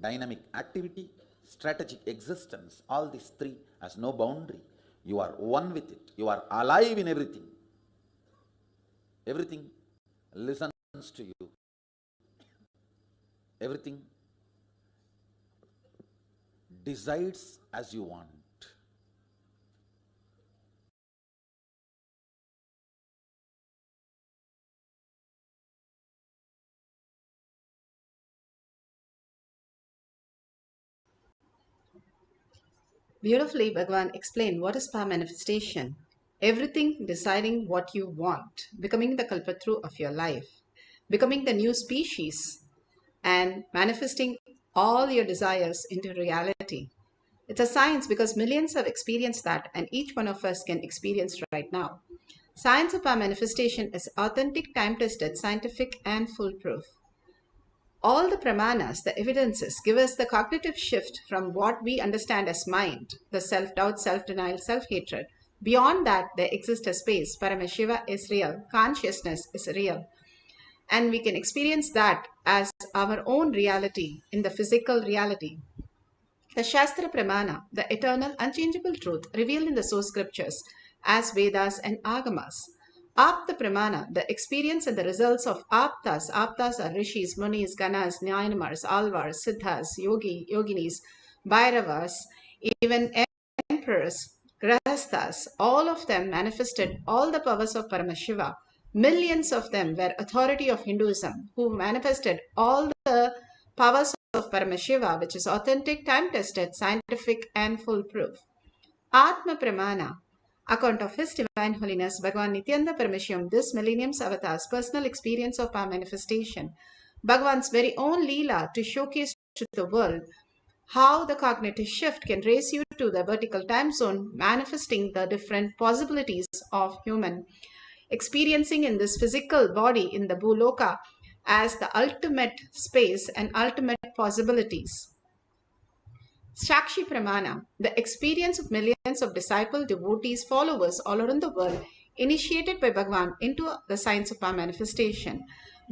S1: dynamic activity, strategic existence, all these three has no boundary. You are one with it. You are alive in everything. Everything listens to you. Everything decides as you want.
S4: Beautifully, Bhagavan explained what is power manifestation. Everything deciding what you want, becoming the kalpatru of your life, becoming the new species, and manifesting all your desires into reality. It's a science because millions have experienced that, and each one of us can experience right now. Science of our manifestation is authentic, time-tested, scientific, and foolproof. All the pramanas, the evidences, give us the cognitive shift from what we understand as mind, the self-doubt, self-denial, self-hatred. Beyond that, there exists a space. Paramashiva is real. Consciousness is real. And we can experience that as our own reality in the physical reality. The Shastra Pramana, the eternal, unchangeable truth revealed in the source scriptures as Vedas and Agamas. Apta Pramana, the experience and the results of Aptas. Aptas are rishis, munis, ganas, Jnanamars, alvars, siddhas, yoginis, bhairavas, even emperors, grahasthas. All of them manifested all the powers of Paramashiva. Millions of them were authority of Hinduism who manifested all the powers of Paramashiva, which is authentic, time-tested, scientific, and foolproof. Atma Pramana, account of His Divine Holiness Bhagavan Nithyananda Paramashivam, this millennium's avatar's personal experience of our manifestation, Bhagavan's very own Leela to showcase to the world how the cognitive shift can raise you to the vertical time zone, manifesting the different possibilities of human experiencing in this physical body in the Bhuloka as the ultimate space and ultimate possibilities. Sakshi Pramana, the experience of millions of disciple, devotees, followers all around the world, initiated by Bhagavan into the science of our manifestation.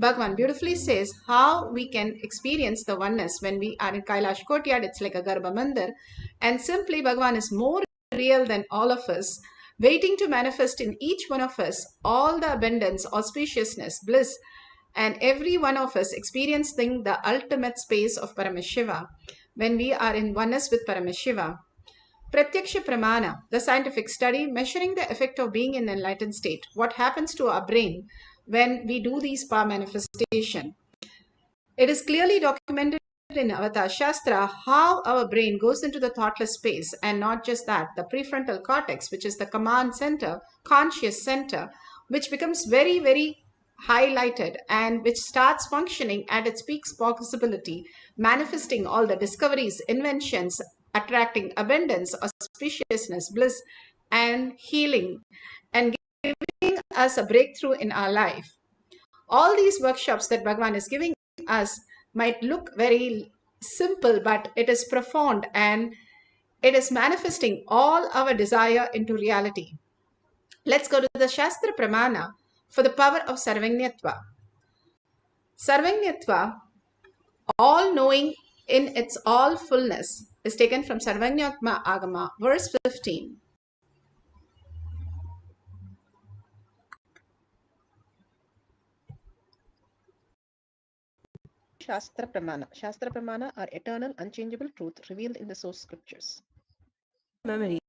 S4: Bhagavan beautifully says how we can experience the oneness when we are in Kailash Courtyard. It's like a Garbha Mandir. And simply, Bhagavan is more real than all of us, waiting to manifest in each one of us all the abundance, auspiciousness, bliss, and every one of us experiencing the ultimate space of Paramashiva when we are in oneness with Paramashiva. Pratyaksha Pramana, the scientific study measuring the effect of being in an enlightened state. What happens to our brain when we do these power manifestation? It is clearly documented in Avatar Shastra how our brain goes into the thoughtless space, and not just that, the prefrontal cortex, which is the command center, conscious center, which becomes very, very highlighted and which starts functioning at its peak possibility, manifesting all the discoveries, inventions, attracting abundance, auspiciousness, bliss, and healing, and giving us a breakthrough in our life. All these workshops that Bhagavan is giving us might look very simple, but it is profound and it is manifesting all our desire into reality. Let's go to the Shastra Pramana for the power of Sarvanyatva. Sarvanyatva, all knowing in its all fullness, is taken from Sarvanyatma Agama, verse 15.
S5: Shastra Pramana. Shastra Pramana are eternal, unchangeable truth revealed in the source scriptures.
S6: Memory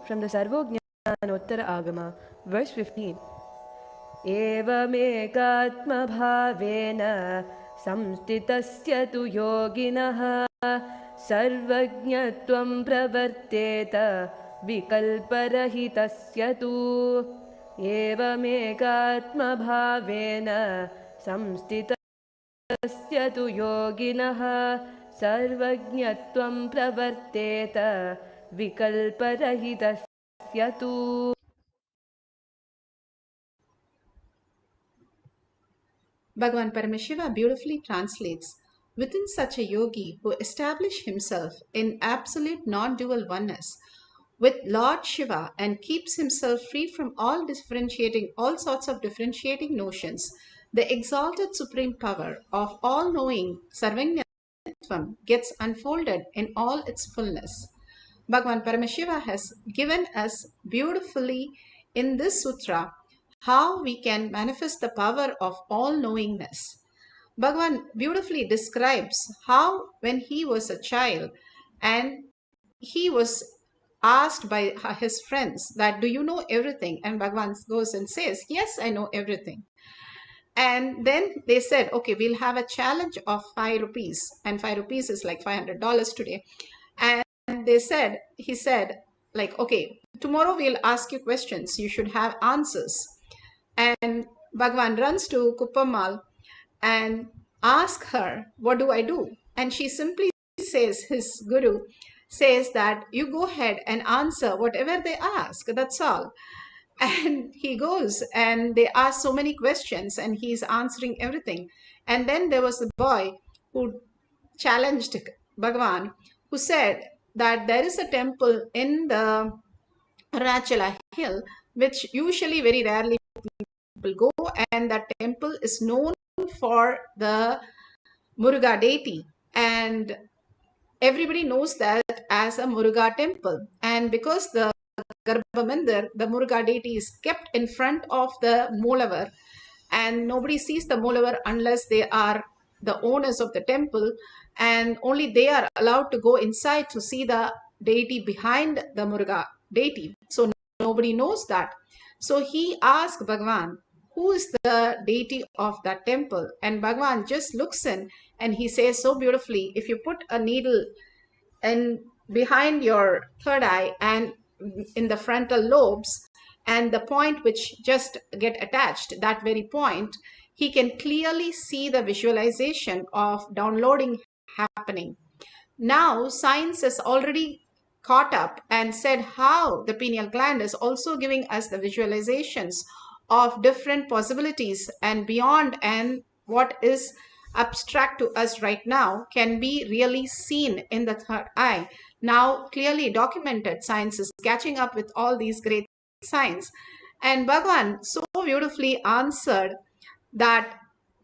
S6: from the Sarvojnanottara Agama, verse 15. एवमेकात्मभावेन संस्थितस्य तु योगिनः सर्वज्ञत्वं प्रवर्तेत विकल्परहितस्य तु एवमेकात्मभावेन संस्थितस्य तु योगिनः सर्वज्ञत्वं प्रवर्तेत विकल्परहितस्य तु.
S4: Bhagavan Paramashiva beautifully translates
S7: Within such a yogi who established himself in absolute non-dual oneness with Lord Shiva and keeps himself free from all sorts of differentiating notions, the exalted supreme power of all-knowing Sarvajñatvam gets unfolded in all its fullness. Bhagavan Paramashiva has given us beautifully in this sutra how we can manifest the power of all-knowingness. Bhagavan beautifully describes how when he was a child and he was asked by his friends that, do you know everything? And Bhagavan goes and says, yes, I know everything. And then they said, okay, we'll have a challenge of 5 rupees. And 5 rupees is like $500 today. And he said, like, okay, tomorrow we'll ask you questions. You should have answers. And Bhagavan runs to Kuppammal and asks her, what do I do? And she simply says, his guru says that you go ahead and answer whatever they ask. That's all. And he goes and they ask so many questions and he's answering everything. And then there was a boy who challenged Bhagavan, who said that there is a temple in the Arunachala hill, which usually very rarely people go, and that temple is known for the Muruga deity. And everybody knows that as a Muruga temple. And because the Garbhamandir, the Muruga deity is kept in front of the Moolavar, and nobody sees the Moolavar unless they are the owners of the temple, and only they are allowed to go inside to see the deity behind the Muruga deity. So nobody knows that. So he asked Bhagavan, who is the deity of that temple? And Bhagavan just looks in and he says so beautifully, if you put a needle and behind your third eye and in the frontal lobes, and the point which just get attached, that very point, he can clearly see the visualization of downloading happening. Now science has already caught up and said how the pineal gland is also giving us the visualizations of different possibilities and beyond, and what is abstract to us right now can be really seen in the third eye. Now clearly documented, science is catching up with all these great science. And Bhagavan so beautifully answered that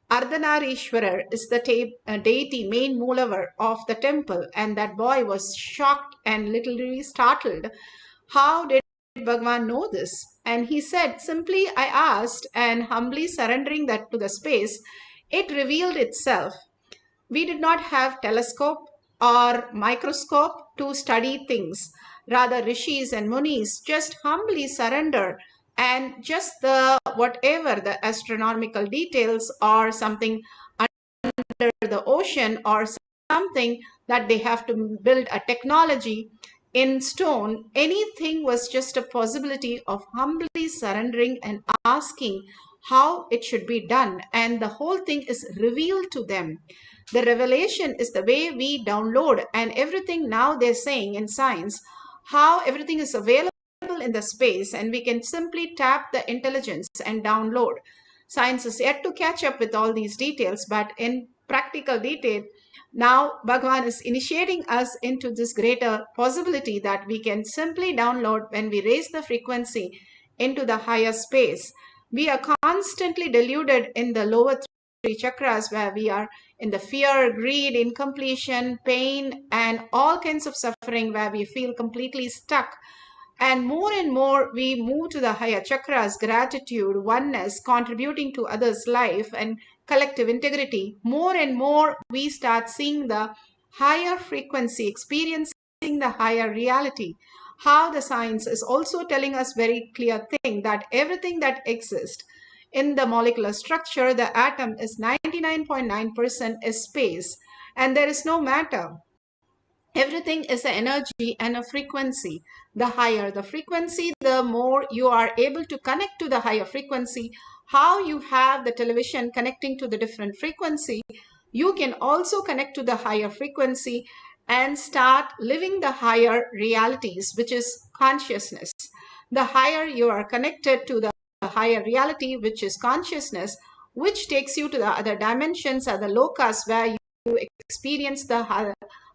S7: Ardhanarishwarar is the deity, main Moolavar of the temple, and that boy was shocked and literally startled. How did Bhagavan know this? And he said, simply I asked, and humbly surrendering that to the space, it revealed itself. We did not have telescope or microscope to study things. Rather, rishis and munis just humbly surrender, and just the whatever the astronomical details or something under the ocean or something that they have to build a technology in stone, anything was just a possibility of humbly surrendering and asking how it should be done, and the whole thing is revealed to them. The revelation is the way we download, and everything now they're saying in science, how everything is available in the space and we can simply tap the intelligence and download. Science is yet to catch up with all these details, but in practical detail, now Bhagavan is initiating us into this greater possibility that we can simply download when we raise the frequency into the higher space. We are constantly deluded in the lower three chakras, where we are in the fear, greed, incompletion, pain, and all kinds of suffering, where we feel completely stuck. And more we move to the higher chakras, gratitude, oneness, contributing to others' life, and collective integrity. More and more we start seeing the higher frequency, experiencing the higher reality. How the science is also telling us very clear thing that everything that exists in the molecular structure, the atom is 99.9% is space, and there is no matter. Everything is an energy and a frequency. The higher the frequency, the more you are able to connect to the higher frequency. How you have the television connecting to the different frequency, you can also connect to the higher frequency and start living the higher realities, which is consciousness. The higher you are connected to the higher reality, which is consciousness, which takes you to the other dimensions, other lokas, where experience the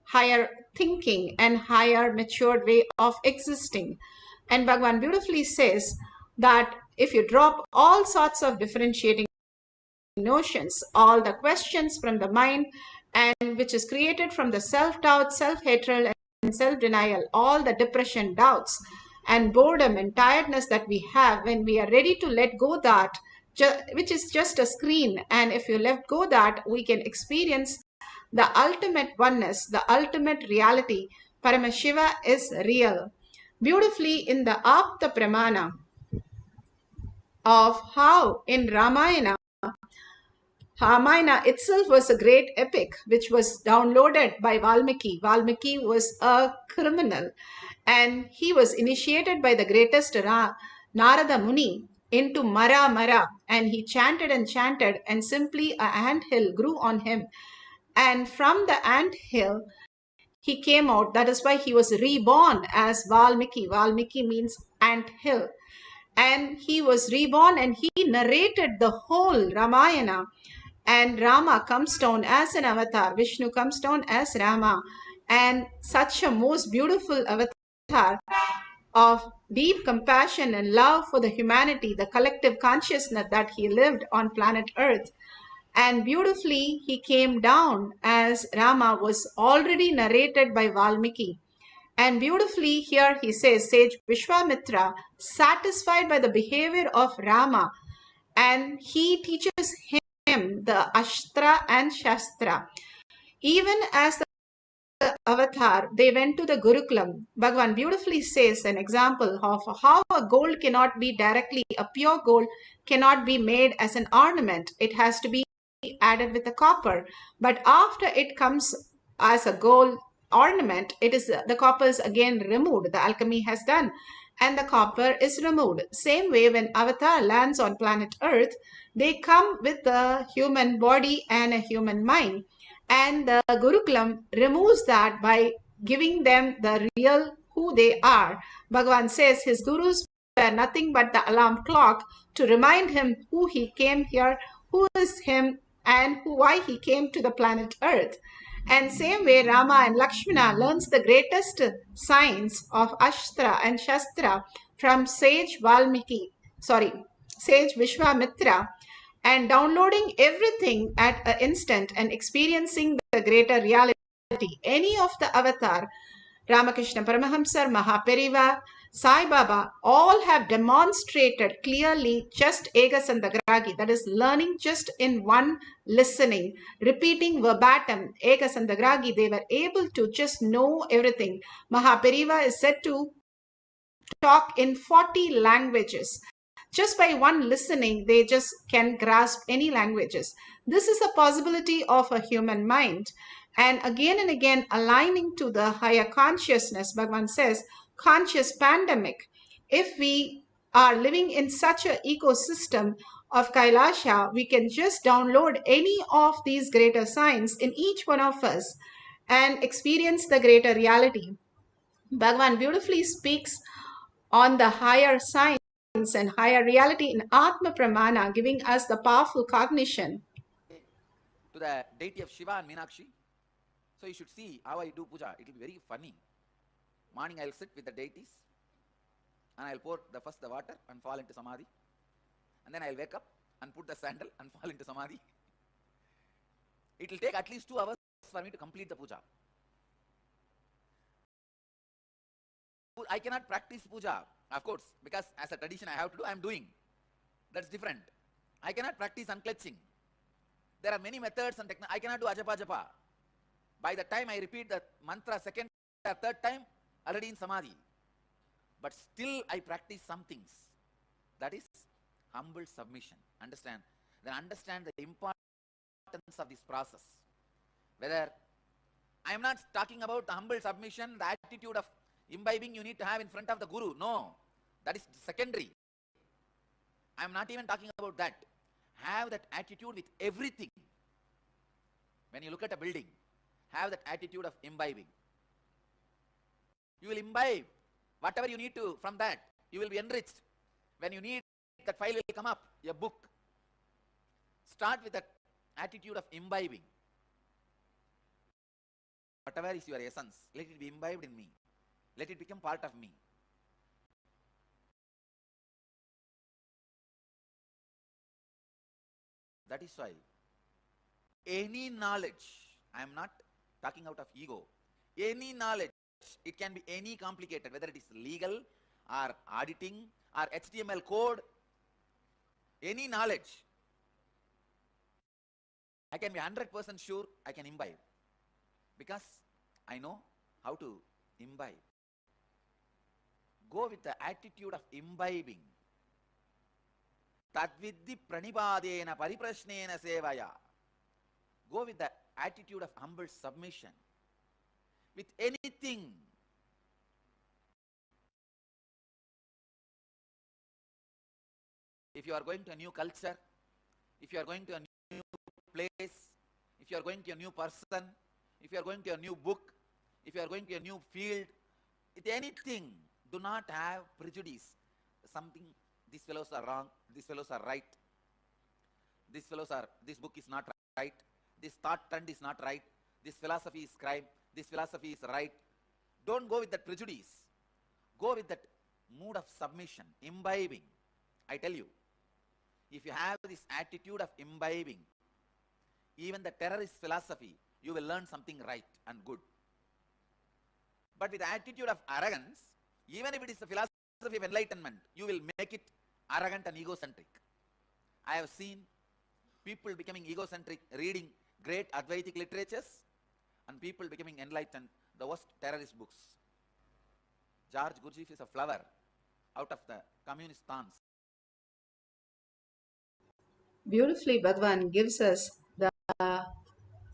S7: higher thinking and higher matured way of existing. And Bhagavan beautifully says that if you drop all sorts of differentiating notions, all the questions from the mind, and which is created from the self-doubt, self-hatred, and self-denial, all the depression, doubts, and boredom and tiredness that we have, when we are ready to let go that, which is just a screen, and if you let go that, we can experience the ultimate oneness, the ultimate reality. Paramashiva is real. Beautifully in the Apta Pramana of how in Ramayana itself was a great epic which was downloaded by Valmiki. Valmiki was a criminal and he was initiated by the greatest Narada Muni into Mara Mara, and he chanted and simply a ant hill grew on him, and from the ant hill he came out. That is why he was reborn as Valmiki. Valmiki means ant hill. And he was reborn and he narrated the whole Ramayana. And Rama comes down as an avatar. Vishnu comes down as Rama. And such a most beautiful avatar of deep compassion and love for the humanity, the collective consciousness that he lived on planet Earth. And beautifully, he came down as Rama was already narrated by Valmiki. And beautifully, here he says, Sage Vishwamitra, satisfied by the behavior of Rama, and he teaches him the Ashtra and Shastra. Even as the avatar, they went to the Gurukulam. Bhagavan beautifully says an example of how a gold cannot be directly, a pure gold cannot be made as an ornament. It has to be added with the copper. But after it comes as a gold ornament, it is the copper is again removed. The alchemy has done and the copper is removed. Same way, when avatar lands on planet Earth, they come with a human body and a human mind. And the Gurukulam removes that by giving them the real who they are. Bhagavan says his gurus were nothing but the alarm clock to remind him who he came here, who is him, and why he came to the planet Earth. And same way, Rama and Lakshmana learns the greatest science of Ashtra and Shastra from Sage Vishwamitra, and downloading everything at an instant and experiencing the greater reality. Any of the avatar, Ramakrishna Paramahamsar, Mahaperiva, Sai Baba, all have demonstrated clearly just Ega Sandagragi, that is learning just in one listening, repeating verbatim Ega Sandagragi. They were able to just know everything. Mahaperiva is said to talk in 40 languages. Just by one listening, they just can grasp any languages. This is a possibility of a human mind. And again, aligning to the higher consciousness, Bhagavan says, conscious pandemic. If we are living in such an ecosystem of Kailasha, we can just download any of these greater signs in each one of us and experience the greater reality. Bhagavan beautifully speaks on the higher science and higher reality in Atma Pramana, giving us the powerful cognition.
S8: To the deity of Shiva and Meenakshi. So you should see how I do puja. It will be very funny. Morning I will sit with the deities and I will pour first the water and fall into samadhi. And then I will wake up and put the sandal and fall into samadhi. It will take at least 2 hours for me to complete the puja. I cannot practice puja, of course, because as a tradition I have to do, I am doing. That's different. I cannot practice unclenching. There are many methods and techniques. I cannot do ajapa japa. By the time I repeat the mantra second or third time, already in samadhi. But still I practice some things. That is humble submission. Understand? Then understand the importance of this process. Whether I am not talking about the humble submission, the attitude of imbibing you need to have in front of the Guru. No, that is secondary. I am not even talking about that. Have that attitude with everything. When you look at a building, have that attitude of imbibing. You will imbibe whatever you need to from that. You will be enriched. When you need, that file will come up, a book. Start with that attitude of imbibing. Whatever is your essence, let it be imbibed in me. Let it become part of me. That is why any knowledge, I am not talking out of ego, any knowledge, it can be any complicated, whether it is legal or auditing or HTML code, any knowledge, I can be 100% sure I can imbibe because I know how to imbibe. Go with the attitude of imbibing. Tadvidhi pranibadena pariprashnena sevaya. Go with the attitude of humble submission. With anything. If you are going to a new culture, if you are going to a new place, if you are going to a new person, if you are going to a new book, if you are going to a new field, with anything, do not have prejudice. Something, these fellows are wrong, these fellows are right, this book is not right, this thought trend is not right, this philosophy is crime, this philosophy is right. Don't go with that prejudice. Go with that mood of submission, imbibing. I tell you, if you have this attitude of imbibing, even the terrorist philosophy, you will learn something right and good. But with the attitude of arrogance, even if it is the philosophy of enlightenment, you will make it arrogant and egocentric. I have seen people becoming egocentric, reading great Advaitic literatures, and people becoming enlightened, the worst terrorist books. George Gurdjieff is a flower out of the communist thorns.
S7: Beautifully, Bhagwan gives us the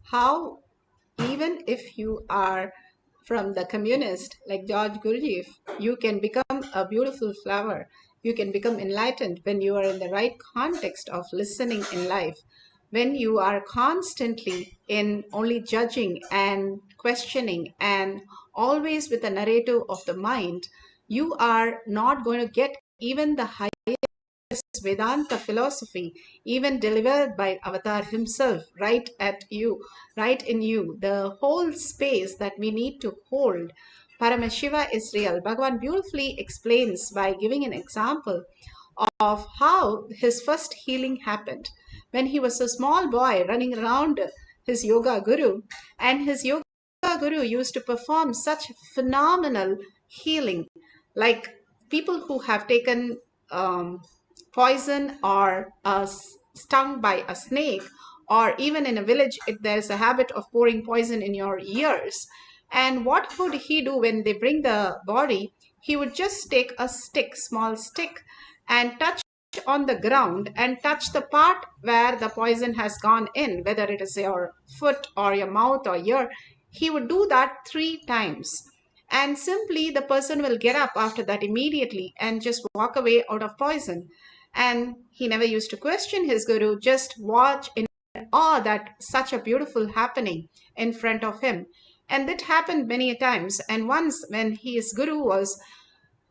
S7: how even if you are from the communist like George Gurdjieff, you can become a beautiful flower. You can become enlightened when you are in the right context of listening in life. When you are constantly in only judging and questioning and always with the narrative of the mind, you are not going to get even the highest Vedanta philosophy, even delivered by Avatar himself, right at you, right in you. The whole space that we need to hold. Paramashiva is real. Bhagavan beautifully explains by giving an example of how his first healing happened. When he was a small boy running around his yoga guru, and his yoga guru used to perform such phenomenal healing, like people who have taken poison or stung by a snake, or even in a village, if there's a habit of pouring poison in your ears. And what would he do when they bring the body? He would just take a stick, small stick, and touch on the ground and touch the part where the poison has gone in, whether it is your foot or your mouth or ear. He would do that 3 times. And simply the person will get up after that immediately and just walk away out of poison. And he never used to question his guru, just watch in awe that such a beautiful happening in front of him. And that happened many times. And once when his guru was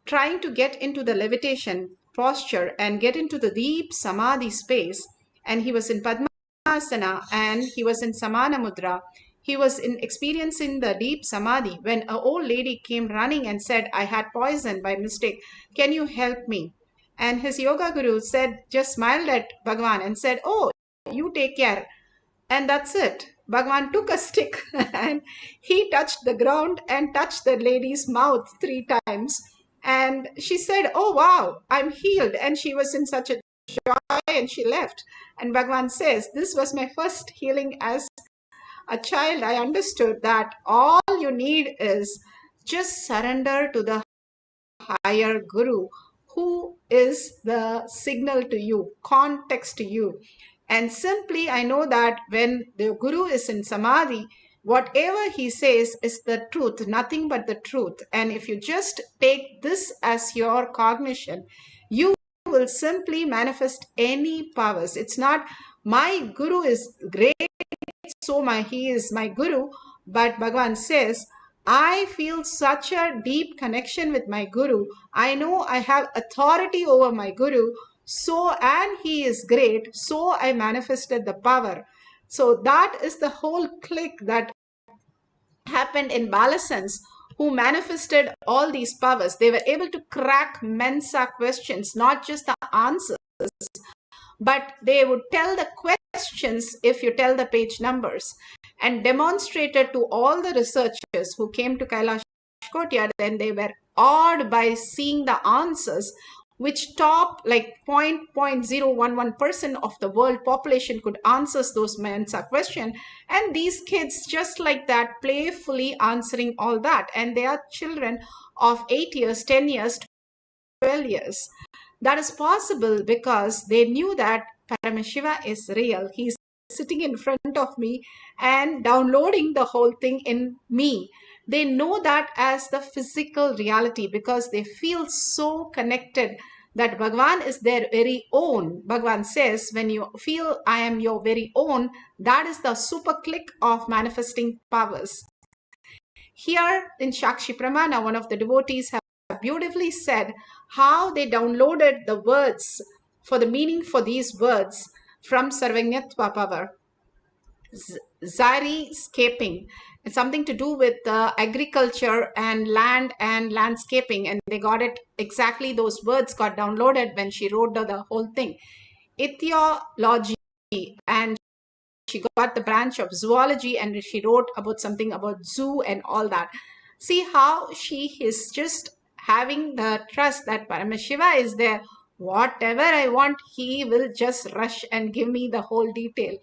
S7: trying to get into the levitation posture and get into the deep samadhi space, and he was in Padmasana and he was in Samana Mudra, he was in experiencing the deep samadhi when an old lady came running and said, I had poison by mistake. Can you help me? And his yoga guru said, just smiled at Bhagavan and said, oh, you take care. And that's it. Bhagavan took a stick and he touched the ground and touched the lady's mouth 3 times. And she said, oh, wow, I'm healed. And she was in such a joy and she left. And Bhagavan says, this was my first healing as a child. I understood that all you need is just surrender to the higher guru, who is the signal to you, context to you. And simply I know that when the guru is in samadhi, whatever he says is the truth, nothing but the truth. And if you just take this as your cognition, you will simply manifest any powers. It's not my guru is great, so he is my guru. But Bhagavan says, I feel such a deep connection with my guru. I know I have authority over my guru. So, and he is great. So I manifested the power. So that is the whole click that happened in Balasans who manifested all these powers. They were able to crack Mensa questions, not just the answers, but they would tell the questions if you tell the page numbers, and demonstrated to all the researchers who came to Kailash Courtyard, and they were awed by seeing the answers, which top like 0.011% of the world population could answer those Mensa question. And these kids, just like that, playfully answering all that. And they are children of 8 years, 10 years, 12 years. That is possible because they knew that Paramashiva is real. He's sitting in front of me and downloading the whole thing in me. They know that as the physical reality because they feel so connected that Bhagavan is their very own. Bhagavan says, when you feel I am your very own, that is the super click of manifesting powers. Here in Shakshi Pramana, one of the devotees have beautifully said how they downloaded the words for the meaning for these words from Sarvanyatva power. Zari-scaping. It's something to do with agriculture and land and landscaping, and they got it exactly. Those words got downloaded when she wrote the whole thing. Etiology, and she got the branch of zoology, and she wrote about something about zoo and all that. See how she is just having the trust that Paramashiva is there. Whatever I want, he will just rush and give me the whole detail.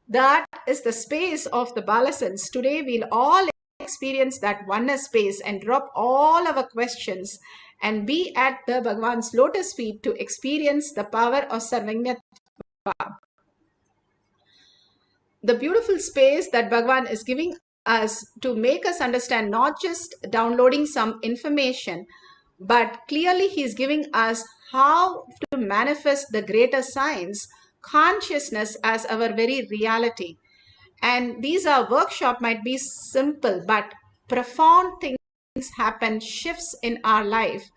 S7: That is the space of the Balasans. Today we'll all experience that oneness space and drop all our questions and be at the Bhagavan's lotus feet to experience the power of Sarvanyatva. The beautiful space that Bhagavan is giving us to make us understand, not just downloading some information, but clearly he is giving us how to manifest the greater science, consciousness as our very reality. And these are workshop might be simple, but profound things happen, shifts in our life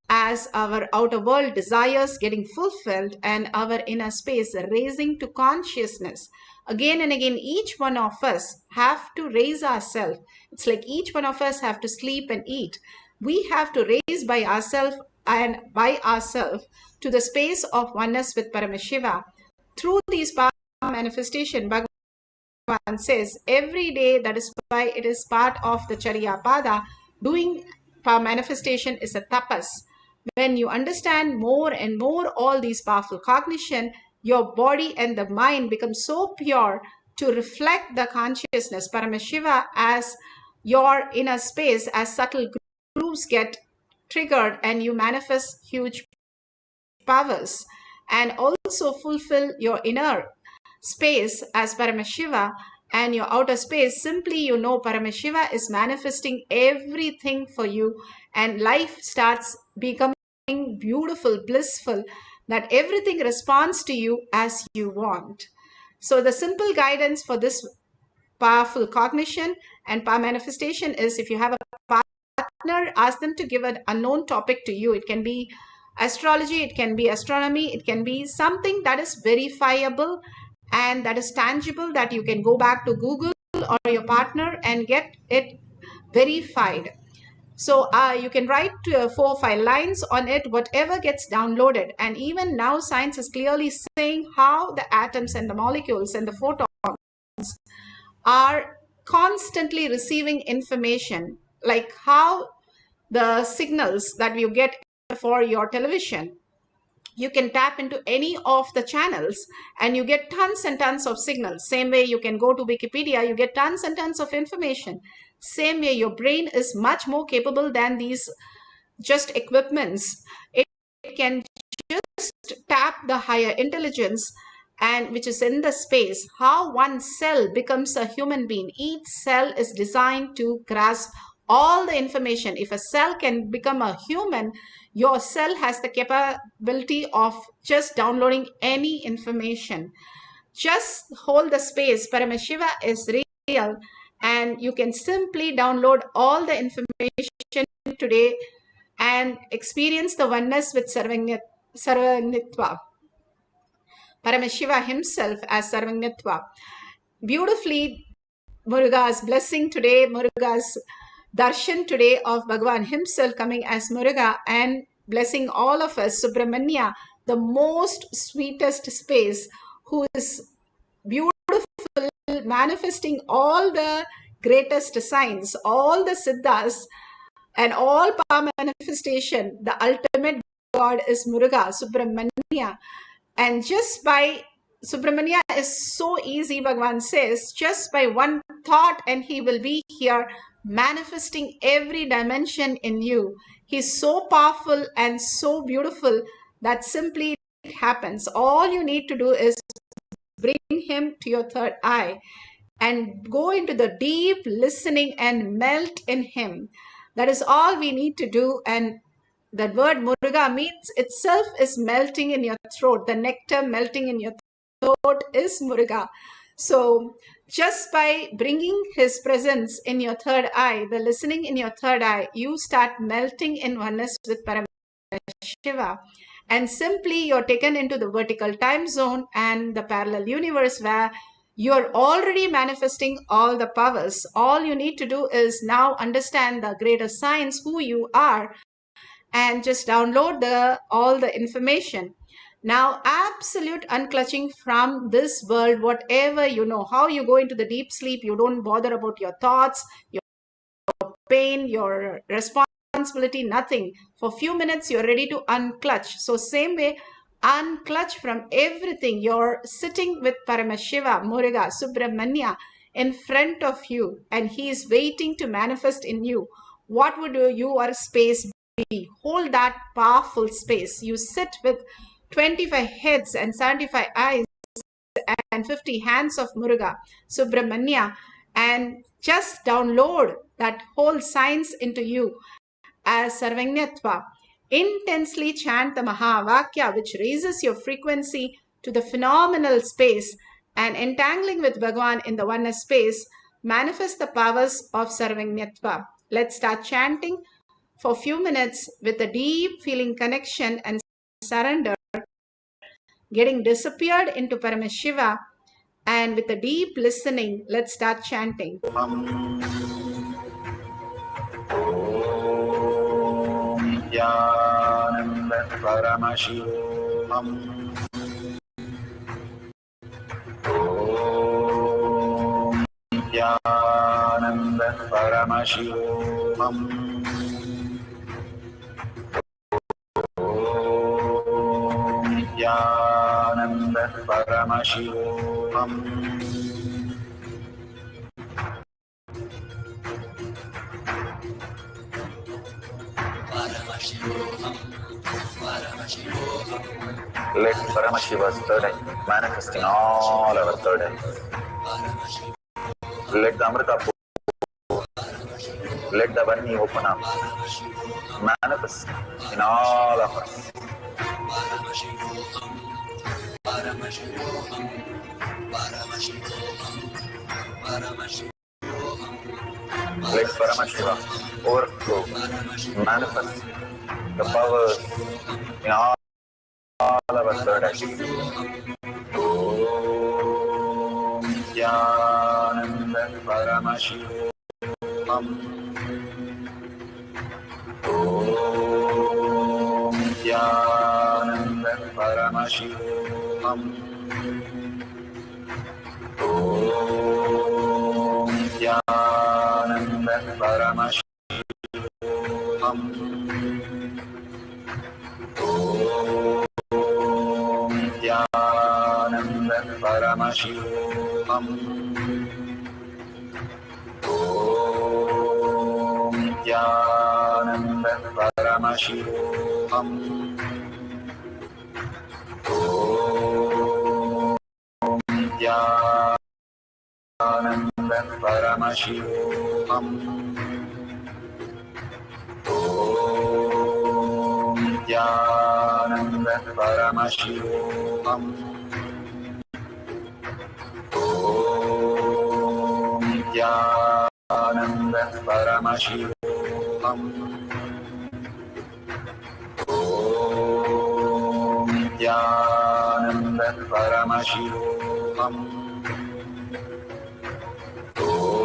S7: as our outer world desires getting fulfilled and our inner space raising to consciousness. Again and again, each one of us have to raise ourselves. It's like each one of us have to sleep and eat. We have to raise by ourselves and by ourselves to the space of oneness with Paramashiva. Through these power manifestation, Bhagavan says every day, that is why it is part of the Charya Pada, doing power manifestation is a tapas. When you understand more and more all these powerful cognition, your body and the mind become so pure to reflect the consciousness, Paramashiva, as your inner space, as subtle grooves get triggered and you manifest huge powers, and also fulfill your inner space as Paramashiva and your outer space. Simply, you know, Paramashiva is manifesting everything for you, and life starts becoming beautiful, blissful, that everything responds to you as you want. So the simple guidance for this powerful cognition and power manifestation is, if you have a partner, ask them to give an unknown topic to you. It can be astrology, it can be astronomy, it can be something that is verifiable and that is tangible, that you can go back to Google or your partner and get it verified. So you can write 4 or 5 lines on it, whatever gets downloaded. And even now science is clearly saying how the atoms and the molecules and the photons are constantly receiving information, like how the signals that you get for your television, you can tap into any of the channels and you get tons and tons of signals. Same way you can go to Wikipedia, you get tons and tons of information. Same way your brain is much more capable than these just equipments. It can just tap the higher intelligence, and which is in the space, how one cell becomes a human being. Each cell is designed to grasp all the information. If a cell can become a human, your cell has the capability of just downloading any information. Just hold the space. Paramashiva is real, and you can simply download all the information today and experience the oneness with Sarvanyatva. Paramashiva himself as Sarvanyatva. Beautifully, Muruga's blessing today, Muruga's darshan today of Bhagavan himself coming as Muruga and blessing all of us, Subramanya, the most sweetest space, who is beautiful, manifesting all the greatest signs, all the siddhas, and all power manifestation. The ultimate God is Muruga, Subramanya. And just by Subramanya is so easy, Bhagavan says, just by one thought, and he will be here manifesting every dimension in you. He's so powerful and so beautiful that simply it happens. All you need to do is bring him to your third eye and go into the deep listening and melt in him. That is all we need to do. And that word Muruga means itself is melting in your throat. The nectar melting in your throat is Muruga. So just by bringing his presence in your third eye, the listening in your third eye, you start melting in oneness with Paramashiva. And simply you're taken into the vertical time zone and the parallel universe where you're already manifesting all the powers. All you need to do is now understand the greater science, who you are, and just download all the information. Now, absolute unclutching from this world, whatever you know, how you go into the deep sleep, you don't bother about your thoughts, your pain, your responsibility, nothing. For a few minutes, you're ready to unclutch. So same way, unclutch from everything. You're sitting with Paramashiva, Muruga, Subramanya in front of you, and he is waiting to manifest in you. What would your space be? Hold that powerful space. You sit with 25 heads and 75 eyes and 50 hands of Muruga, Subramanya, and just download that whole science into you as Sarvanyatva. Intensely chant the Mahavakya, which raises your frequency to the phenomenal space, and entangling with Bhagavan in the oneness space, manifest the powers of Sarvanyatva. Let's start chanting for a few minutes with a deep feeling connection and surrender, getting disappeared into Paramashiva, and with a deep listening, let's start chanting.
S1: Nithyananda Paramashivoham. Om Nithyananda Paramashivoham. Om Nithyananda Paramashivoham. Let Paramashiva's third eye manifest in all our third eyes. Let the Amrita pour, let the Vani open up, manifest in all of us. Let Paramashiva overflow, manifest the powers in all our third eye. Om Nithyananda Paramashivoham. Om Nithyananda Paramashivoham. Om Nithyananda Paramashivoham. Om Nithyananda Paramashivoham. Om Nithyananda Paramashivoham. Om Nithyananda Paramashivoham. Om Nithyananda Paramashivoham. Om Nithyananda Paramashivoham. Om Nithyananda Paramashivoham. Om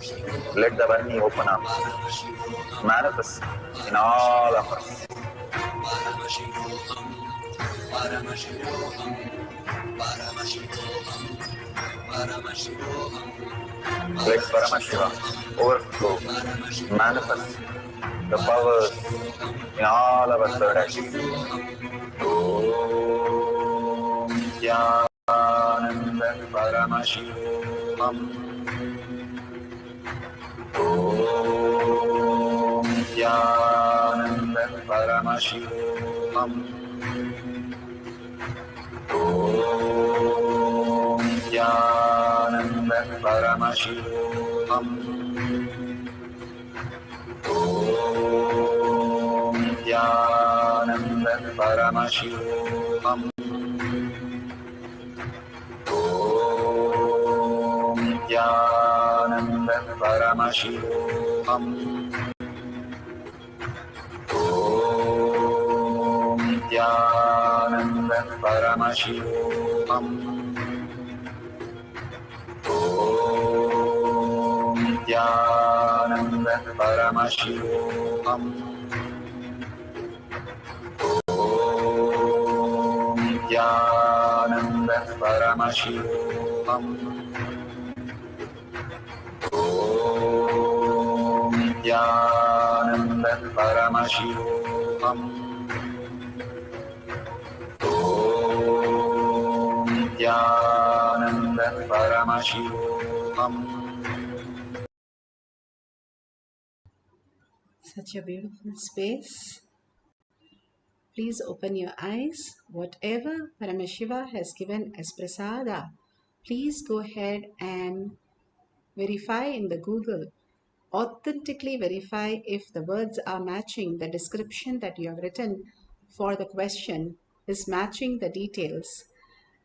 S1: Let the Varni open up, manifest in all of us. Let Paramashiva overflow, manifest the powers in all our third actions. Om Jnananda Paramashivoham. Om Jnananda Paramashivoham. Om Jnananda Paramashivoham. Om Jnananda Paramashivoham. Om Jnananda Paramashivoham. Om Jnananda Paramashivoham. Om Jnananda Paramashivoham. Om Jnananda Paramashivoham. Om Jnananda Paramashivoham. Om Jnananda Paramashivoham.
S7: Such a beautiful space. Please open your eyes. Whatever Paramashiva has given as prasada, please go ahead and verify in the Google. Authentically verify if the words are matching the description that you have written for the question is matching the details.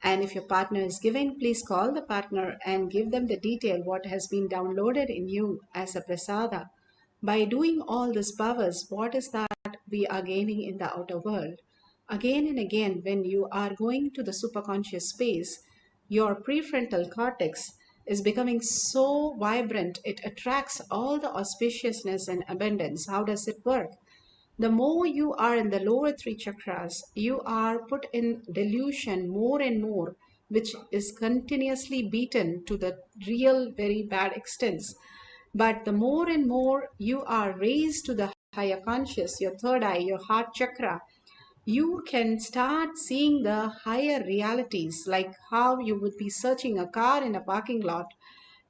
S7: And if your partner is giving, please call the partner and give them the detail what has been downloaded in you as a prasada. By doing all these powers, what is that we are gaining in the outer world? Again and again, when you are going to the superconscious space, your prefrontal cortex is becoming so vibrant, it attracts all the auspiciousness and abundance. How does it work? The more you are in the lower three chakras, you are put in delusion more and more, which is continuously beaten to the real very bad extents. But the more and more you are raised to the higher conscious, your third eye, your heart chakra, you can start seeing the higher realities, like how you would be searching a car in a parking lot.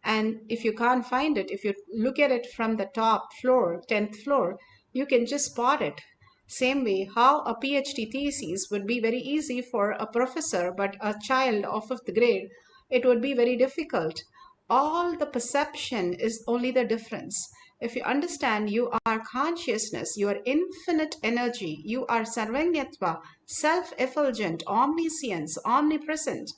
S7: And if you can't find it, if you look at it from the top floor, 10th floor, you can just spot it. Same way, how a PhD thesis would be very easy for a professor, but a child of 5th grade, it would be very difficult. All the perception is only the difference. If you understand you are consciousness, you are infinite energy, you are sarvanyatva, self-effulgent, omniscience, omnipresent.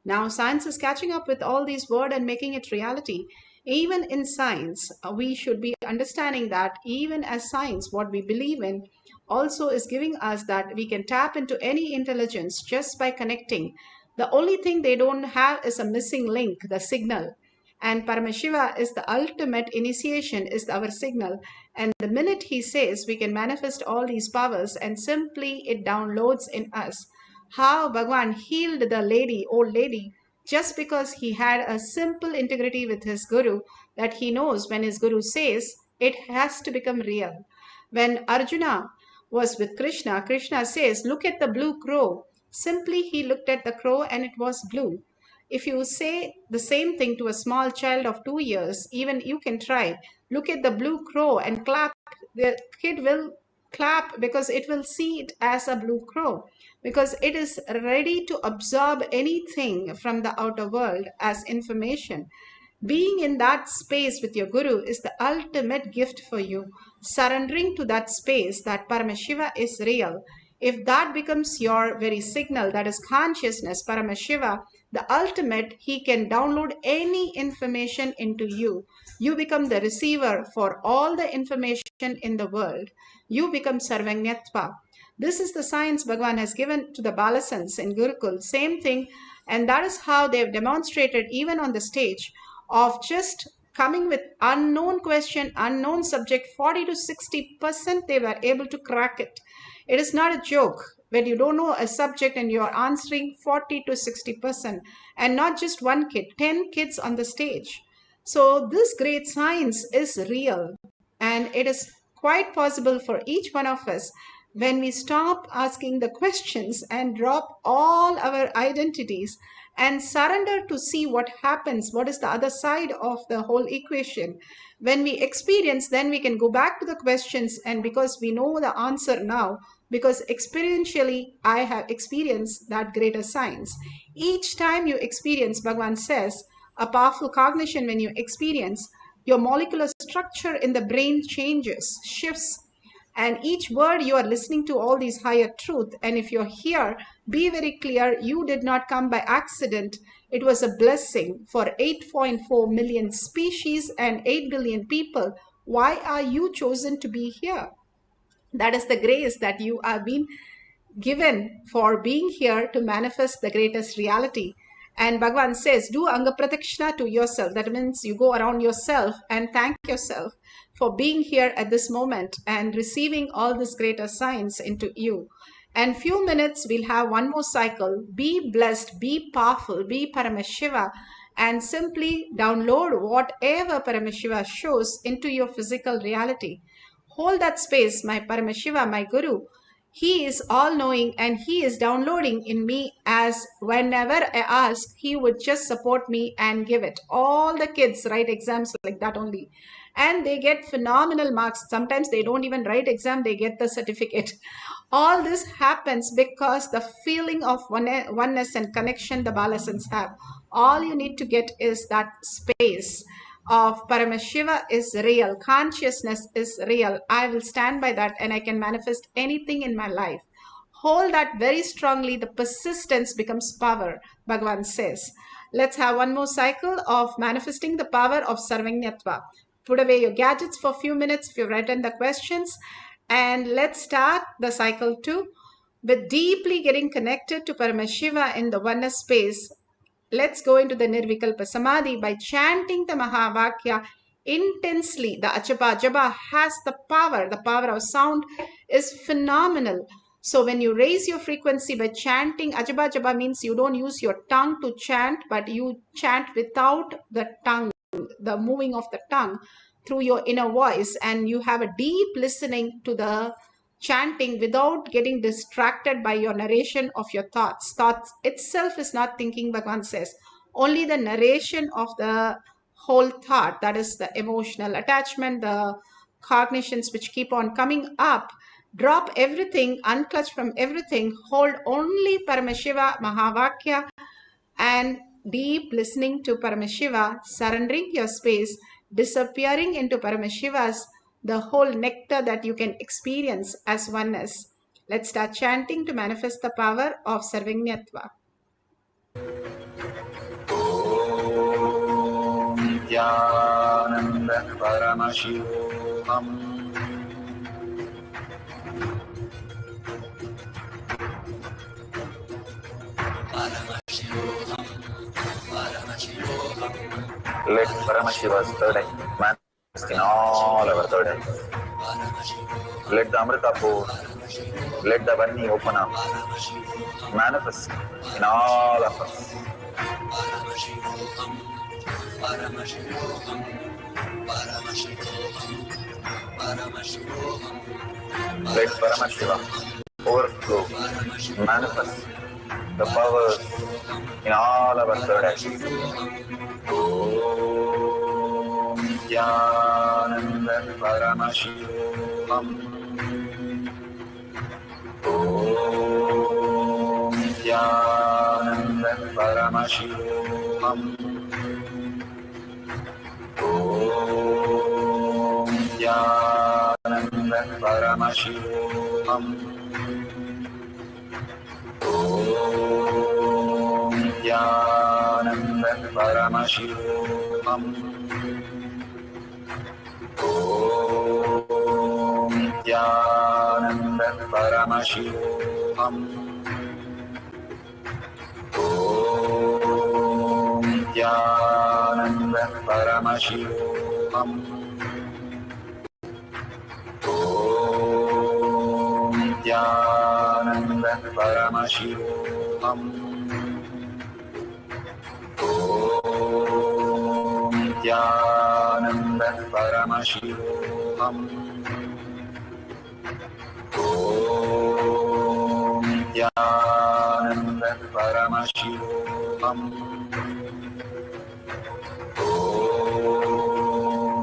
S7: Now science is catching up with all these words and making it reality. Even in science, we should be understanding that even as science, what we believe in also is giving us that we can tap into any intelligence just by connecting. The only thing they don't have is a missing link, the signal. And Paramashiva is the ultimate initiation, is our signal. And the minute he says we can manifest all these powers, and simply it downloads in us. How Bhagwan healed the lady, old lady, just because he had a simple integrity with his guru, that he knows when his guru says, it has to become real. When Arjuna was with Krishna, Krishna says, look at the blue crow. Simply he looked at the crow and it was blue. If you say the same thing to a small child of 2 years, even you can try. Look at the blue crow and clap. The kid will clap because it will see it as a blue crow, because it is ready to absorb anything from the outer world as information. Being in that space with your guru is the ultimate gift for you. Surrendering to that space that Paramashiva is real. If that becomes your very signal, that is consciousness, Paramashiva, the ultimate, he can download any information into you. You become the receiver for all the information in the world. You become Sarvanyatva. This is the science Bhagavan has given to the Balasans in Gurukul. Same thing. And that is how they have demonstrated even on the stage of just coming with unknown question, unknown subject, 40 to 60% they were able to crack it. It is not a joke when you don't know a subject and you are answering 40 to 60%, and not just one kid, 10 kids on the stage. So this great science is real, and it is quite possible for each one of us when we stop asking the questions and drop all our identities and surrender to see what happens, what is the other side of the whole equation. When we experience, then we can go back to the questions, and because we know the answer now, because experientially I have experienced that greater science. Each time you experience, Bhagavan says, a powerful cognition, when you experience, your molecular structure in the brain changes, shifts, and each word you are listening to all these higher truth. And if you're here, be very clear, you did not come by accident. It was a blessing for 8.4 million species and 8 billion people. Why are you chosen to be here? That is the grace that you have been given for being here to manifest the greatest reality. And Bhagavan says, do Anga Pratakshina to yourself. That means you go around yourself and thank yourself for being here at this moment and receiving all this greater science into you. And few minutes, we'll have one more cycle. Be blessed, be powerful, be Paramashiva, and simply download whatever Paramashiva shows into your physical reality. Hold that space, my Paramashiva, my Guru. He is all-knowing and he is downloading in me, as whenever I ask, he would just support me and give it. All the kids write exams like that only. And they get phenomenal marks. Sometimes they don't even write exam, they get the certificate. All this happens because the feeling of oneness and connection the Balasans have. All you need to get is that space of Paramashiva is real. Consciousness is real. I will stand by that and I can manifest anything in my life. Hold that very strongly. The persistence becomes power, Bhagavan says. Let's have one more cycle of manifesting the power of Sarvajñatva. Put away your gadgets for a few minutes if you've written the questions. And let's start the cycle 2 with deeply getting connected to Paramashiva in the oneness space. Let's go into the Nirvikalpa Samadhi by chanting the Mahavakya intensely. The Ajapa Japa has the power. The power of sound is phenomenal. So when you raise your frequency by chanting, Ajapa Japa means you don't use your tongue to chant, but you chant without the tongue, the moving of the tongue through your inner voice, and you have a deep listening to the chanting without getting distracted by your narration of your thoughts. Thoughts itself is not thinking, Bhagavan says. Only the narration of the whole thought, that is the emotional attachment, the cognitions which keep on coming up. Drop everything, unclutch from everything, hold only Paramashiva Mahavakya and deep listening to Paramashiva, surrendering your space, disappearing into Paramashiva's, the whole nectar that you can experience as oneness. Let's start chanting to manifest the power of Sarvajñatva.
S1: Nithyananda Paramashivoham. Let Paramashiva's third eye manifest in all our third eyes. Let the Amrita pour, let the Varni open up, manifest in all of us. Let Paramashiva overflow, manifest the powers in all our third eyes. Om Nithyananda Paramashivam. Om Nithyananda Paramashivam. Om Nithyananda Paramashivam. Om Nithyananda Paramashivoham. Om Nithyananda Paramashivoham. Om Nithyananda Paramashivoham. Nithyananda Paramashivoham. Nithyananda Paramashivoham. Nithyananda Paramashivoham.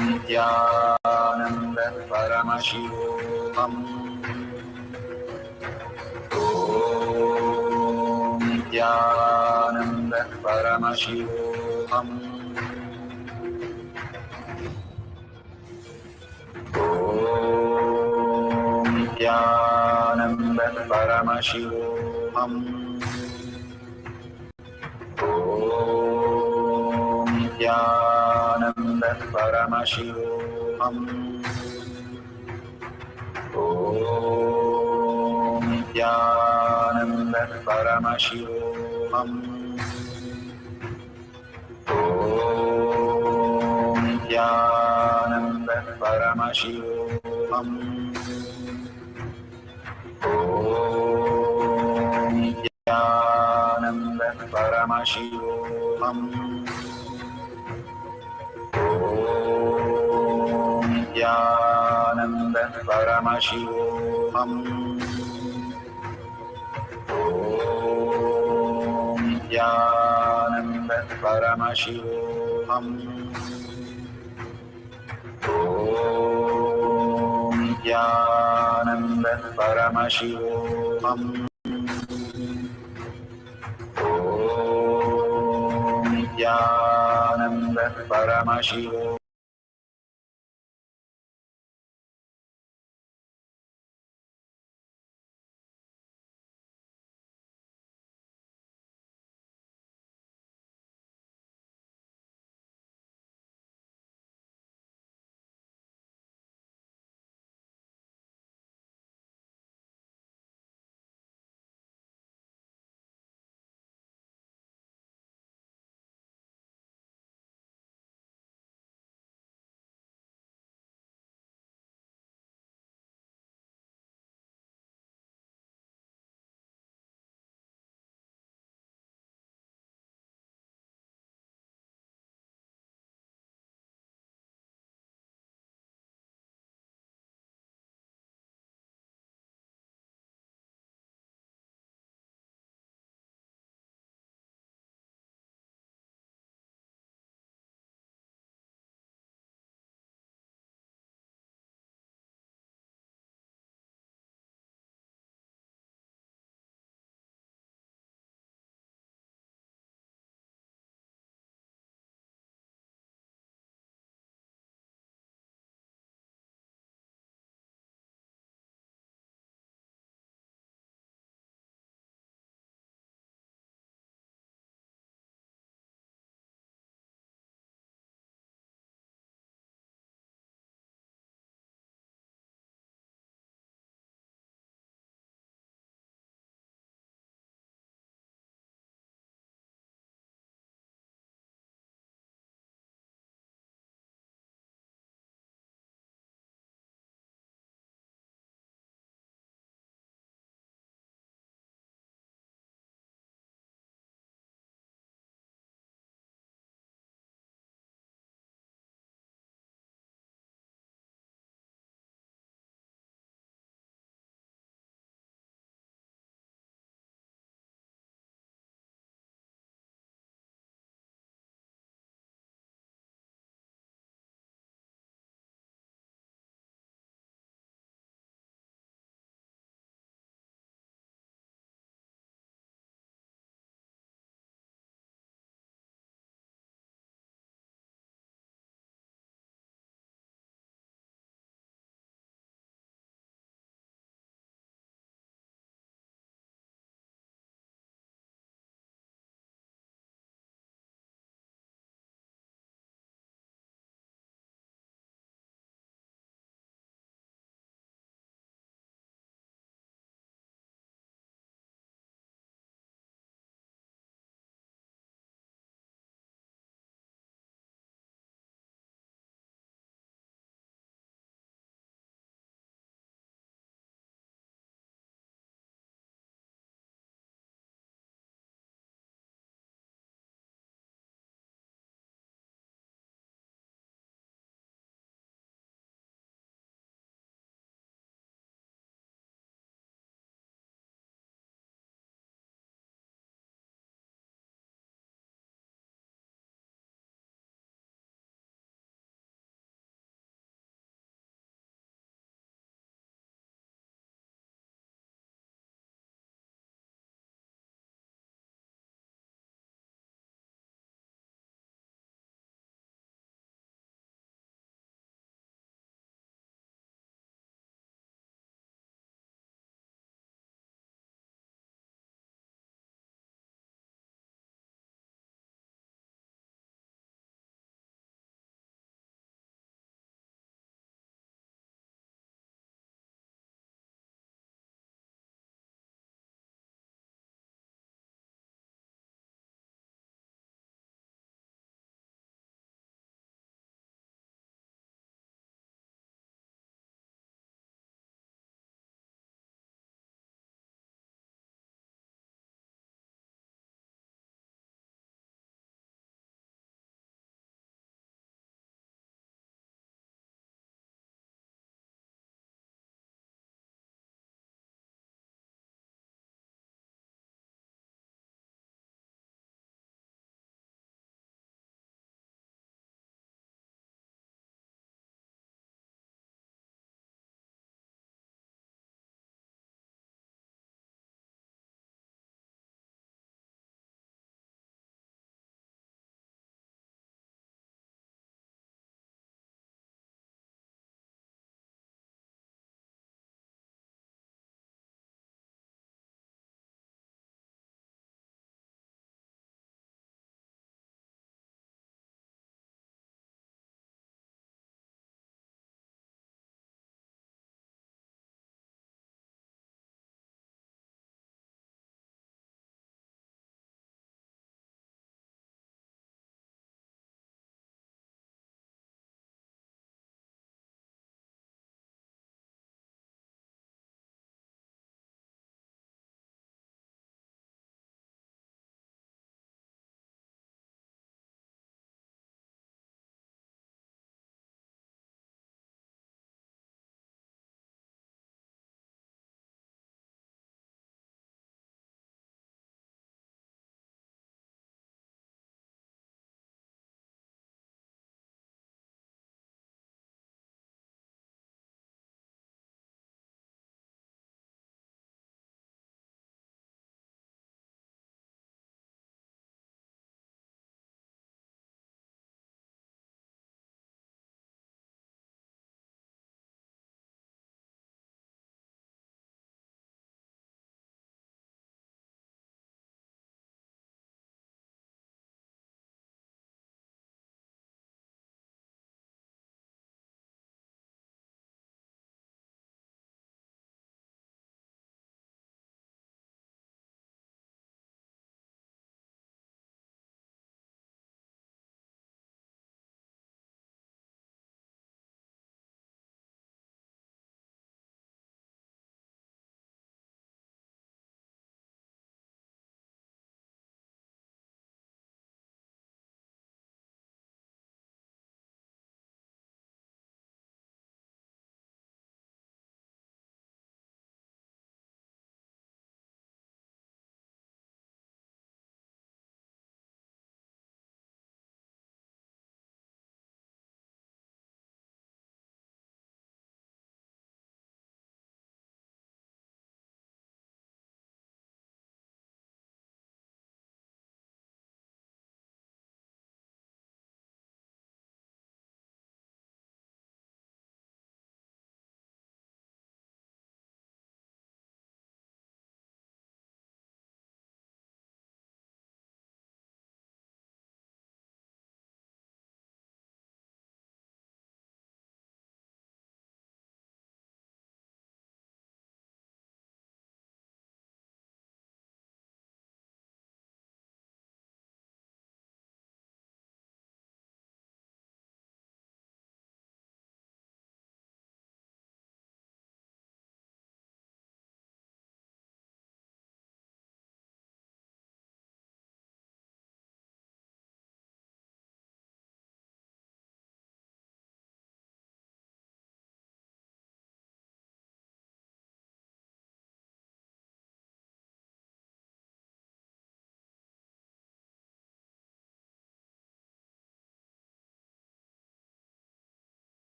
S1: Nithyananda Paramashivoham. Nithyananda Paramashivoham. Nithyananda Paramashivoham. Nithyananda Paramashivoham. Nithyananda Paramashivoham. Nithyananda Paramashivoham. Nithyananda Paramashivoham. Nithyananda Paramashivoham. Nithyananda Paramashivoham. Nithyananda Paramashivoham. Nithyananda Paramashivoham.